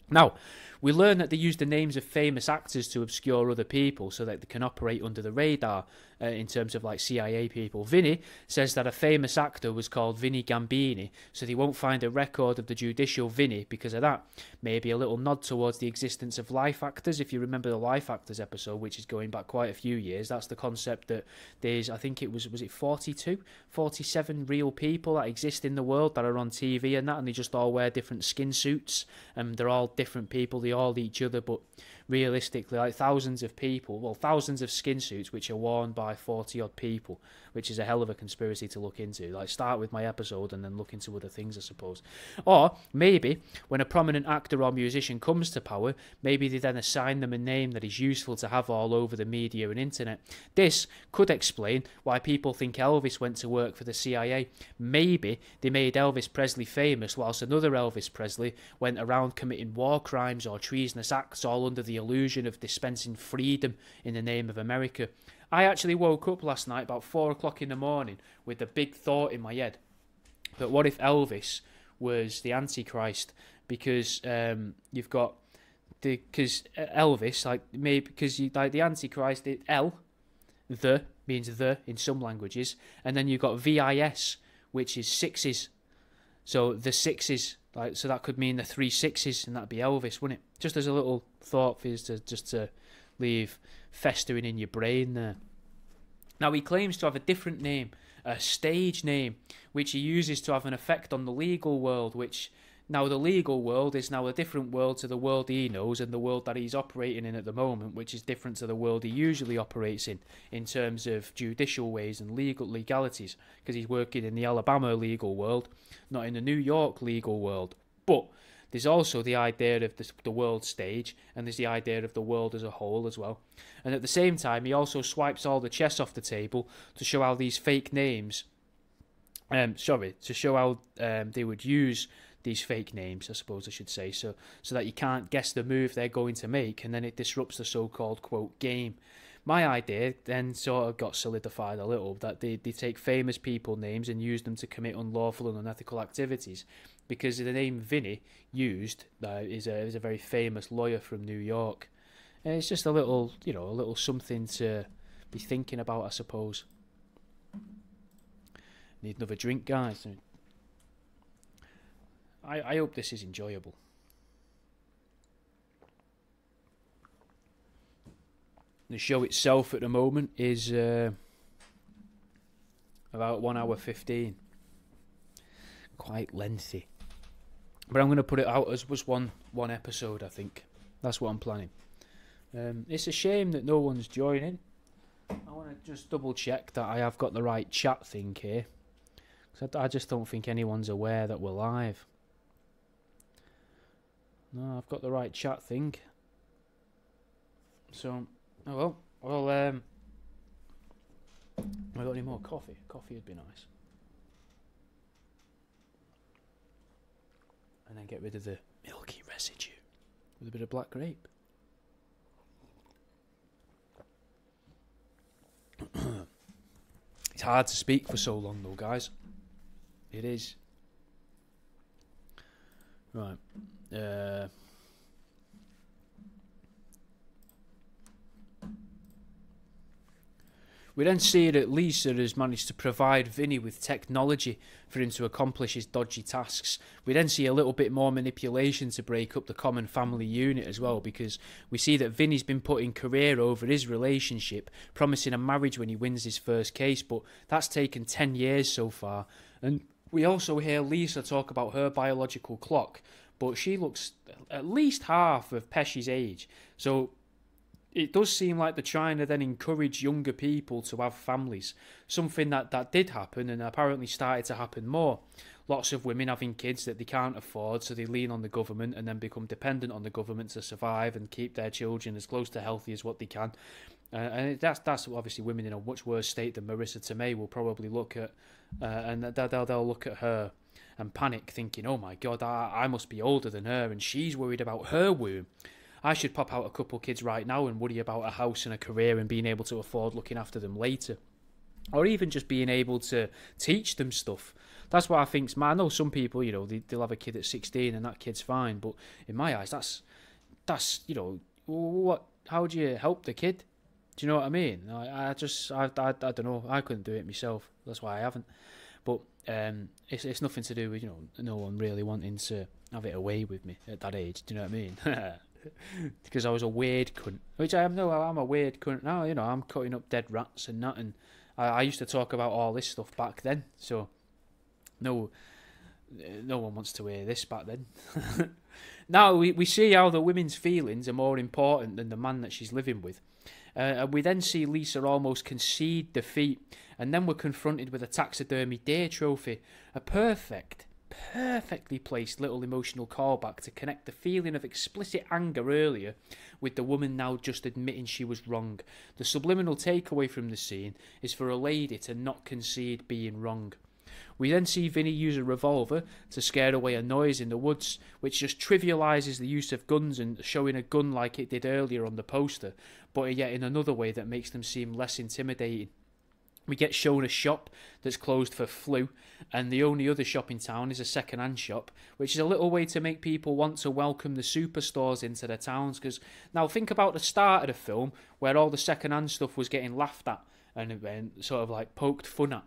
S1: Now, we learn that they use the names of famous actors to obscure other people so that they can operate under the radar in terms of like CIA people. Vinny says that a famous actor was called Vinny Gambini, so they won't find a record of the judicial Vinny because of that. Maybe a little nod towards the existence of life actors. If you remember the life actors episode, which is going back quite a few years, that's the concept that there's, I think it was it 47 real people that exist in the world that are on TV and that, and they just all wear different skin suits, and they're all different people, they all each other, but realistically, like thousands of people, well, thousands of skin suits which are worn by by 40 odd people, which is a hell of a conspiracy to look into. Like, start with my episode and then look into other things, I suppose. Or maybe when a prominent actor or musician comes to power, maybe they then assign them a name that is useful to have all over the media and internet. This could explain why people think Elvis went to work for the CIA. Maybe they made Elvis Presley famous whilst another Elvis Presley went around committing war crimes or treasonous acts, all under the illusion of dispensing freedom in the name of America. I actually woke up last night about 4 o'clock in the morning with a big thought in my head. But what if Elvis was the Antichrist? Because you've got because Elvis, like, maybe because you like the Antichrist, the means the in some languages, and then you've got VIS, which is sixes. So the sixes, like, so that could mean the 3 6s, and that'd be Elvis, wouldn't it? Just as a little thought for you to leave festering in your brain there. Now, he claims to have a different name, a stage name, which he uses to have an effect on the legal world, which now the legal world is now a different world to the world he knows and the world that he's operating in at the moment, which is different to the world he usually operates in terms of judicial ways and legalities, because he's working in the Alabama legal world, not in the New York legal world. But there's also the idea of the world stage, and there's the idea of the world as a whole as well. And at the same time, he also swipes all the chess off the table to show how these fake names, to show how they would use these fake names, I suppose I should say, so that you can't guess the move they're going to make, and then it disrupts the so-called, quote, game. My idea then sort of got solidified a little, that they take famous people names and use them to commit unlawful and unethical activities, because the name Vinny used is a very famous lawyer from New York. And it's just a little something to be thinking about, I suppose. Need another drink, guys. I hope this is enjoyable. The show itself at the moment is about 1 hour 15. Quite lengthy. But I'm going to put it out as was one episode, I think. That's what I'm planning. It's a shame that no one's joining. I want to just double check that I have got the right chat thing here. Because I just don't think anyone's aware that we're live. No, I've got the right chat thing. So, oh well, have I got any more coffee? Coffee would be nice. And then get rid of the milky residue with a bit of black grape. It's hard to speak for so long though, guys. It is. Right. We then see that Lisa has managed to provide Vinny with technology for him to accomplish his dodgy tasks. We then see a little bit more manipulation to break up the common family unit as well, because we see that Vinny's been putting career over his relationship, promising a marriage when he wins his first case, but that's taken 10 years so far. And we also hear Lisa talk about her biological clock, but she looks at least half of Pesci's age. So it does seem like they're trying to then encourage younger people to have families. Something that did happen and apparently started to happen more. Lots of women having kids that they can't afford, so they lean on the government and then become dependent on the government to survive and keep their children as close to healthy as what they can. And that's obviously women in a much worse state than Marisa Tomei will probably look at, and they'll look at her and panic, thinking, oh my God, I must be older than her, and she's worried about her womb. I should pop out a couple kids right now and worry about a house and a career and being able to afford looking after them later. Or even just being able to teach them stuff. That's what I think. I know some people, they'll have a kid at 16 and that kid's fine, but in my eyes, that's what? How do you help the kid? Do you know what I mean? I don't know. I couldn't do it myself. That's why I haven't. But it's nothing to do with no one really wanting to have it away with me at that age. Do you know what I mean? Because I was a weird cunt, which I am. No, I'm a weird cunt now. I'm cutting up dead rats and that, and I used to talk about all this stuff back then. So no one wants to hear this back then. Now we see how the women's feelings are more important than the man that she's living with. And we then see Lisa almost concede defeat, and then we're confronted with a taxidermy deer trophy. A perfectly placed little emotional callback to connect the feeling of explicit anger earlier with the woman now just admitting she was wrong. The subliminal takeaway from the scene is for a lady to not concede being wrong. We then see Vinny use a revolver to scare away a noise in the woods, which just trivialises the use of guns and showing a gun like it did earlier on the poster, but yet in another way that makes them seem less intimidating. We get shown a shop that's closed for flu, and the only other shop in town is a second-hand shop, which is a little way to make people want to welcome the superstores into their towns. Because now think about the start of the film, where all the second-hand stuff was getting laughed at and sort of like poked fun at,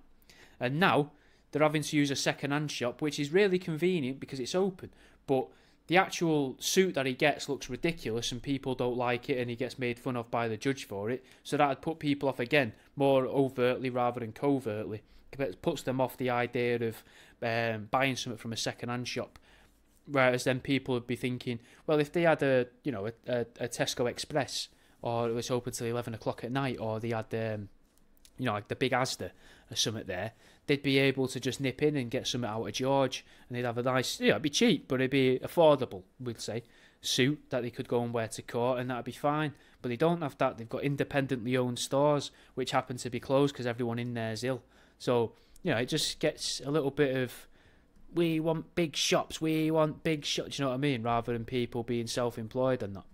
S1: and now they're having to use a second-hand shop, which is really convenient because it's open, but the actual suit that he gets looks ridiculous and people don't like it, and he gets made fun of by the judge for it. So that would put people off again, more overtly rather than covertly. It puts them off the idea of buying something from a second-hand shop. Whereas then people would be thinking, well, if they had a Tesco Express, or it was open till 11 o'clock at night, or they had like the big Asda or something there, they'd be able to just nip in and get something out of George, and they'd have a nice, it'd be cheap, but it'd be affordable, we'd say, suit that they could go and wear to court, and that'd be fine. But they don't have that. They've got independently owned stores, which happen to be closed because everyone in there is ill. So, it just gets a little bit of, we want big shops, do you know what I mean, rather than people being self-employed and that.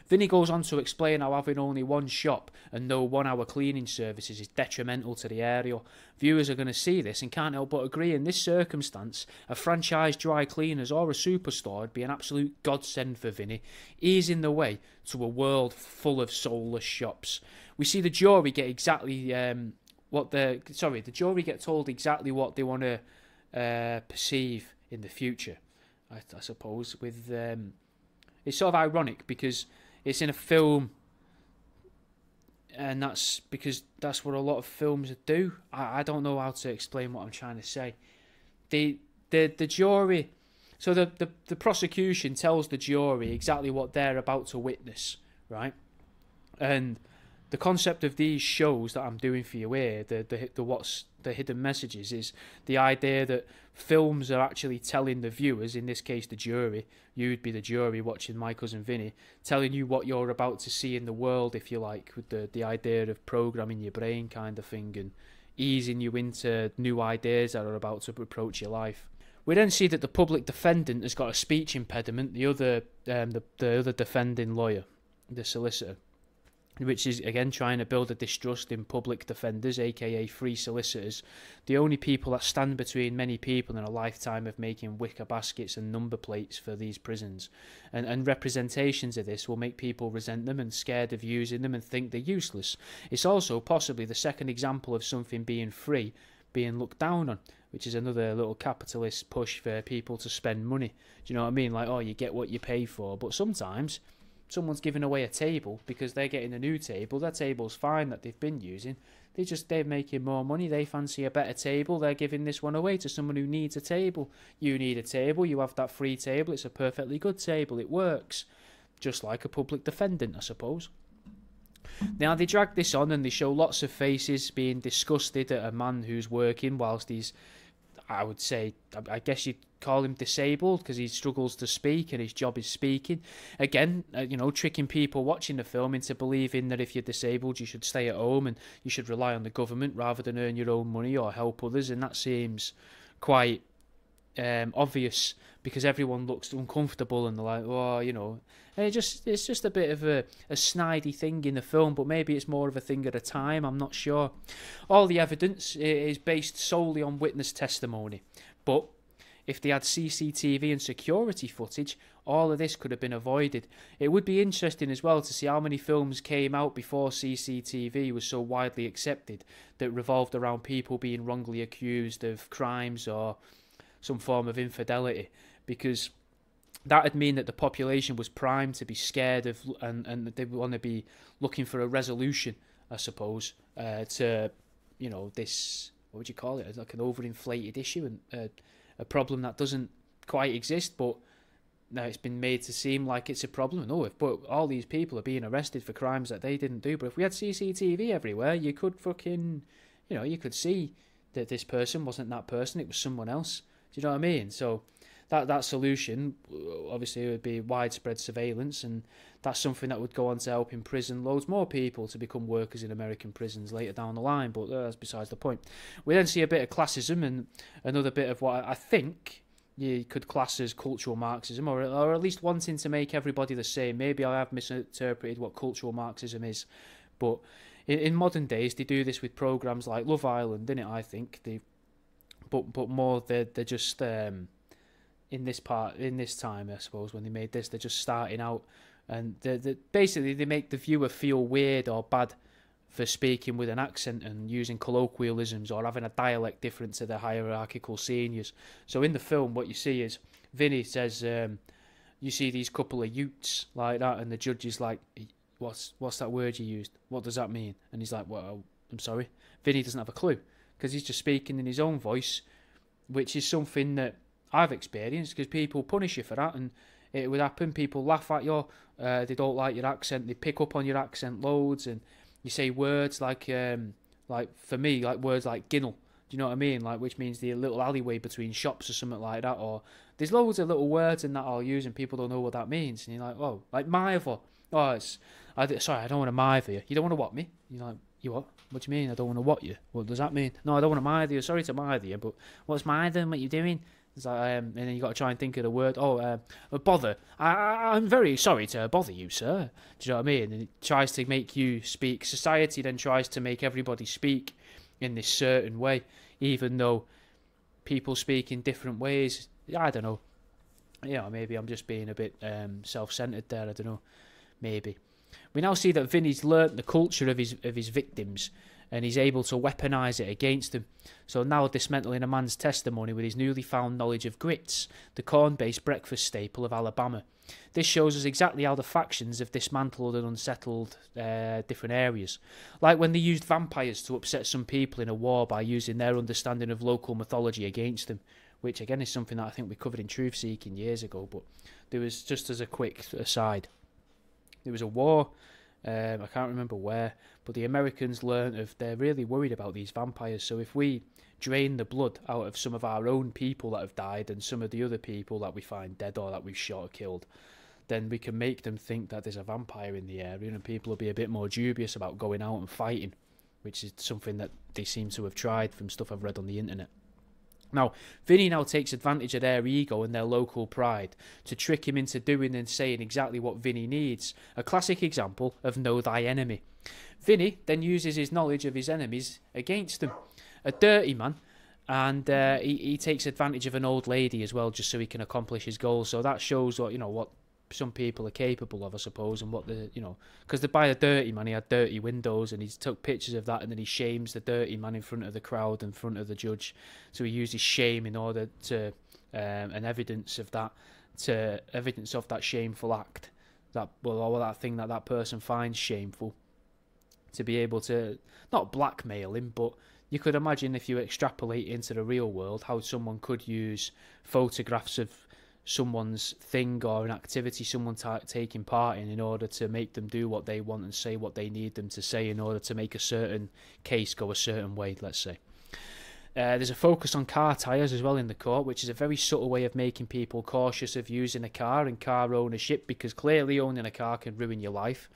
S1: Vinny goes on to explain how having only one shop and no 1 hour cleaning services is detrimental to the area. Viewers are going to see this and can't help but agree. In this circumstance, a franchise dry cleaners or a superstore would be an absolute godsend for Vinny, easing the way to a world full of soulless shops. We see the jury get exactly the jury get told exactly what they want to perceive in the future, I suppose. With it's sort of ironic because it's in a film, and that's because that's what a lot of films do. I don't know how to explain what I'm trying to say. The jury, so the prosecution tells the jury exactly what they're about to witness, right? And the concept of these shows that I'm doing for you here, the what's the hidden messages, is the idea that films are actually telling the viewers, in this case the jury, you'd be the jury watching My Cousin Vinny, telling you what you're about to see in the world, if you like, with the idea of programming your brain kind of thing and easing you into new ideas that are about to approach your life. We then see that the public defendant has got a speech impediment, the other defending lawyer, the solicitor, which is again trying to build a distrust in public defenders, aka free solicitors, the only people that stand between many people in a lifetime of making wicker baskets and number plates for these prisons. And representations of this will make people resent them and scared of using them and think they're useless. It's also possibly the second example of something being free being looked down on, which is another little capitalist push for people to spend money. Do you know what I mean? Like, oh, you get what you pay for. But sometimes someone's giving away a table because they're getting a new table. That table's fine that they've been using. They're making more money. They fancy a better table. They're giving this one away to someone who needs a table. You need a table. You have that free table. It's a perfectly good table. It works. Just like a public defendant, I suppose. Now, they drag this on and they show lots of faces being disgusted at a man who's working whilst he's, I would say, I guess you'd call him disabled because he struggles to speak and his job is speaking. Again, tricking people watching the film into believing that if you're disabled, you should stay at home and you should rely on the government rather than earn your own money or help others. And that seems quite obvious because everyone looks uncomfortable and they're like, oh, and it's just a bit of a snidey thing in the film, but maybe it's more of a thing at a time, I'm not sure. All the evidence is based solely on witness testimony, but if they had CCTV and security footage, all of this could have been avoided. It would be interesting as well to see how many films came out before CCTV was so widely accepted that revolved around people being wrongly accused of crimes or some form of infidelity, because that would mean that the population was primed to be scared of, and they want to be looking for a resolution, I suppose, to, this, what would you call it, like an overinflated issue and a problem that doesn't quite exist, but now it's been made to seem like it's a problem. No, but all these people are being arrested for crimes that they didn't do. But if we had CCTV everywhere, you could fucking, you could see that this person wasn't that person, it was someone else. Do you know what I mean? So that solution, obviously, would be widespread surveillance, and that's something that would go on to help imprison loads more people to become workers in American prisons later down the line, but that's besides the point. We then see a bit of classism and another bit of what I think you could class as cultural Marxism, or at least wanting to make everybody the same. Maybe I have misinterpreted what cultural Marxism is, but in modern days they do this with programs like Love Island, innit? I think but more they're just in this time, I suppose, when they made this, they're just starting out, and basically they make the viewer feel weird or bad for speaking with an accent and using colloquialisms or having a dialect different to their hierarchical seniors. So in the film, what you see is Vinny says, you see these couple of utes like that, and the judge is like, what's that word you used? What does that mean? And he's like, well, I'm sorry. Vinny doesn't have a clue, because he's just speaking in his own voice, which is something that I've experienced, because people punish you for that, and it would happen. People laugh at you, they don't like your accent, they pick up on your accent loads, and you say words like for me, like words like ginnel, do you know what I mean? Like, which means the little alleyway between shops or something like that, or there's loads of little words in that I'll use and people don't know what that means, and you're like, oh, like mither, sorry, I don't want to mither you. You don't want to what me? You're like, you what? What do you mean I don't want to what you? What does that mean? No, I don't want to mither you, sorry to mither you, but what's mither, what you doing? It's like, and then you got to try and think of the word. Bother. I'm very sorry to bother you, sir. Do you know what I mean? And it tries to make you speak. Society then tries to make everybody speak in this certain way, even though people speak in different ways. I don't know. Maybe I'm just being a bit self-centered there. I don't know. Maybe. We now see that Vinny's learnt the culture of his victims, and he's able to weaponise it against them. So now dismantling a man's testimony with his newly found knowledge of grits, the corn-based breakfast staple of Alabama. This shows us exactly how the factions have dismantled and unsettled different areas. Like when they used vampires to upset some people in a war by using their understanding of local mythology against them, which again is something that I think we covered in Truth Seeking years ago, but there was, just as a quick aside, there was a war, I can't remember where, but the Americans learned they're really worried about these vampires. So if we drain the blood out of some of our own people that have died and some of the other people that we find dead or that we've shot or killed, then we can make them think that there's a vampire in the area, and people will be a bit more dubious about going out and fighting, which is something that they seem to have tried from stuff I've read on the internet. Now, Vinny now takes advantage of their ego and their local pride to trick him into doing and saying exactly what Vinny needs. A classic example of know thy enemy. Vinny then uses his knowledge of his enemies against them. A dirty man, and he takes advantage of an old lady as well, just so he can accomplish his goals. So that shows what some people are capable of, I suppose, and what because by a dirty man, he had dirty windows, and he took pictures of that, and then he shames the dirty man in front of the crowd, in front of the judge. So he uses shame in order to and evidence of that shameful act, or that thing that person finds shameful, to be able to not blackmail him, but you could imagine if you extrapolate into the real world how someone could use photographs of someone's thing or an activity someone taking part in order to make them do what they want and say what they need them to say in order to make a certain case go a certain way, let's say. There's a focus on car tyres as well in the court, which is a very subtle way of making people cautious of using a car and car ownership, because clearly owning a car can ruin your life.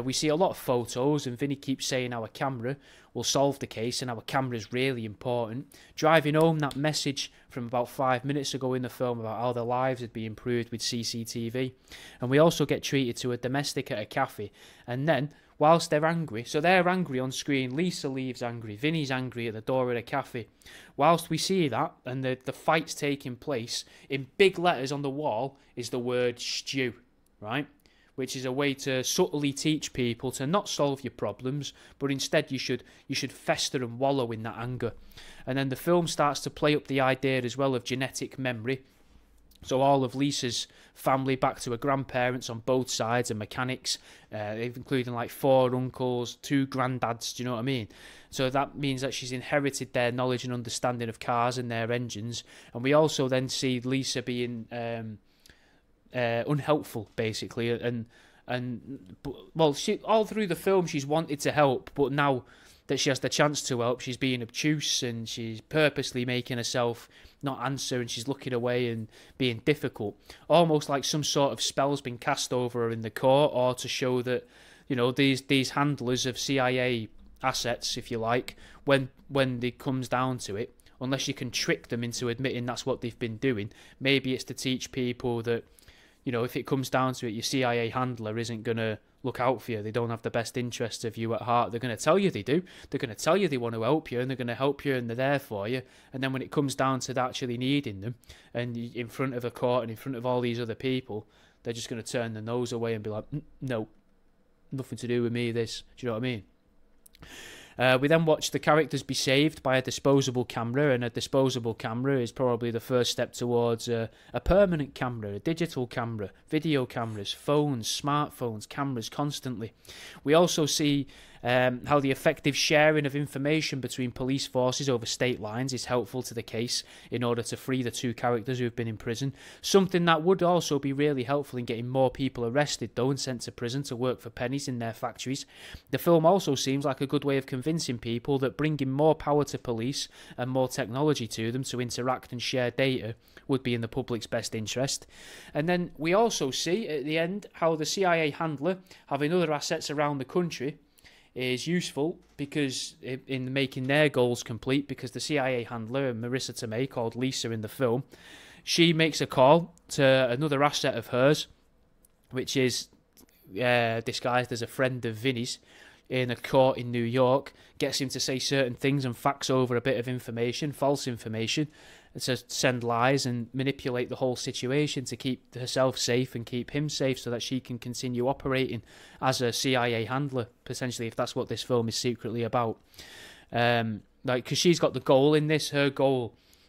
S1: We see a lot of photos, and Vinny keeps saying our camera will solve the case and our camera is really important, driving home that message from about 5 minutes ago in the film about how their lives would be improved with CCTV. And we also get treated to a domestic at a cafe, and then whilst they're angry, so they're angry on screen, Lisa leaves angry, Vinny's angry at the door of the cafe. Whilst we see that, and the fight's taking place, in big letters on the wall is the word stew, right? Which is a way to subtly teach people to not solve your problems, but instead you should fester and wallow in that anger. And then the film starts to play up the idea as well of genetic memory. So all of Lisa's family, back to her grandparents on both sides, and mechanics, including like 4 uncles, 2 granddads, do you know what I mean? So that means that she's inherited their knowledge and understanding of cars and their engines. And we also then see Lisa being unhelpful, basically, well, she all through the film she's wanted to help, but now that she has the chance to help, she's being obtuse and she's purposely making herself not answer, and she's looking away and being difficult, almost like some sort of spell's been cast over her in the court, or to show that, you know, these handlers of CIA assets, if you like, when it comes down to it, unless you can trick them into admitting that's what they've been doing, maybe it's to teach people that, you know, if it comes down to it, your CIA handler isn't going to look out for you. They don't have the best interests of you at heart. They're going to tell you they do. They're going to tell you they want to help you, and they're going to help you, and they're there for you. And then when it comes down to actually needing them, and in front of a court and in front of all these other people, they're just going to turn their nose away and be like, no, nothing to do with me, this. Do you know what I mean? We then watch the characters be saved by a disposable camera, and a disposable camera is probably the first step towards a permanent camera, a digital camera, video cameras, phones, smartphones, cameras constantly. We also see how the effective sharing of information between police forces over state lines is helpful to the case in order to free the two characters who have been in prison. Something that would also be really helpful in getting more people arrested, though, and sent to prison to work for pennies in their factories. The film also seems like a good way of convincing people that bringing more power to police and more technology to them to interact and share data would be in the public's best interest. And then we also see at the end how the CIA handler having other assets around the country is useful, because in making their goals complete, because the CIA handler, Marisa Tomei, called Lisa in the film, she makes a call to another asset of hers, which is disguised as a friend of Vinny's, in a court in New York, gets him to say certain things and fax over a bit of information, false information, to send lies and manipulate the whole situation to keep herself safe and keep him safe, so that she can continue operating as a CIA handler, potentially, if that's what this film is secretly about. Because she's got the goal in this, her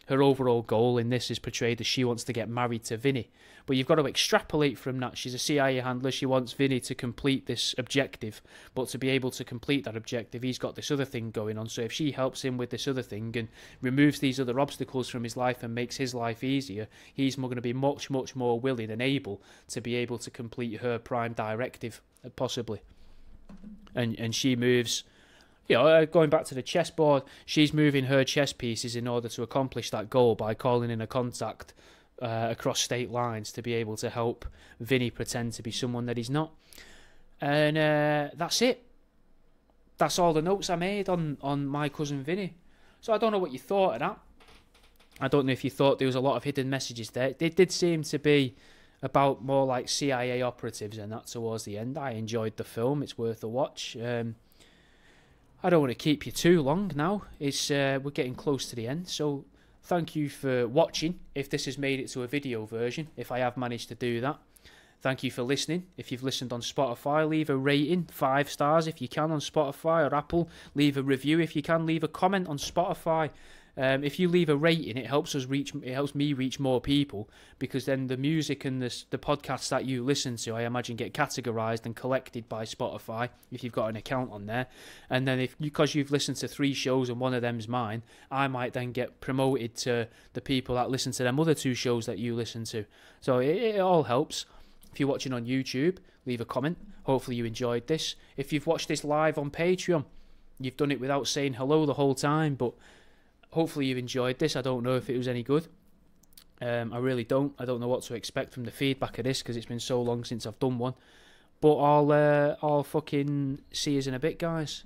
S1: overall goal in this is portrayed as she wants to get married to Vinny. But you've got to extrapolate from that. She's a CIA handler. She wants Vinny to complete this objective. But to be able to complete that objective, he's got this other thing going on. So if she helps him with this other thing and removes these other obstacles from his life and makes his life easier, he's going to be much, much more willing and able to be able to complete her prime directive, possibly. And she moves... You know, going back to the chessboard, she's moving her chess pieces in order to accomplish that goal by calling in a contact across state lines to be able to help Vinny pretend to be someone that he's not. And that's it. That's all the notes I made on My Cousin Vinny. So I don't know what you thought of that. I don't know if you thought there was a lot of hidden messages there. It did seem to be about more like CIA operatives and that towards the end. I enjoyed the film. It's worth a watch. I don't want to keep you too long now. We're getting close to the end, so thank you for watching, if this has made it to a video version, if I have managed to do that. Thank you for listening. If you've listened on Spotify, leave a rating, 5 stars if you can on Spotify or Apple. Leave a review if you can. Leave a comment on Spotify. If you leave a rating, it helps me reach more people, because then the music and the podcasts that you listen to, I imagine, get categorized and collected by Spotify if you've got an account on there. And then because you've listened to 3 shows and one of them's mine, I might then get promoted to the people that listen to them other 2 shows that you listen to. So it all helps. If you're watching on YouTube, leave a comment. Hopefully you enjoyed this. If you've watched this live on Patreon, you've done it without saying hello the whole time, but hopefully you enjoyed this. I don't know if it was any good. I really don't. I don't know what to expect from the feedback of this, because it's been so long since I've done one. But I'll fucking see you in a bit, guys.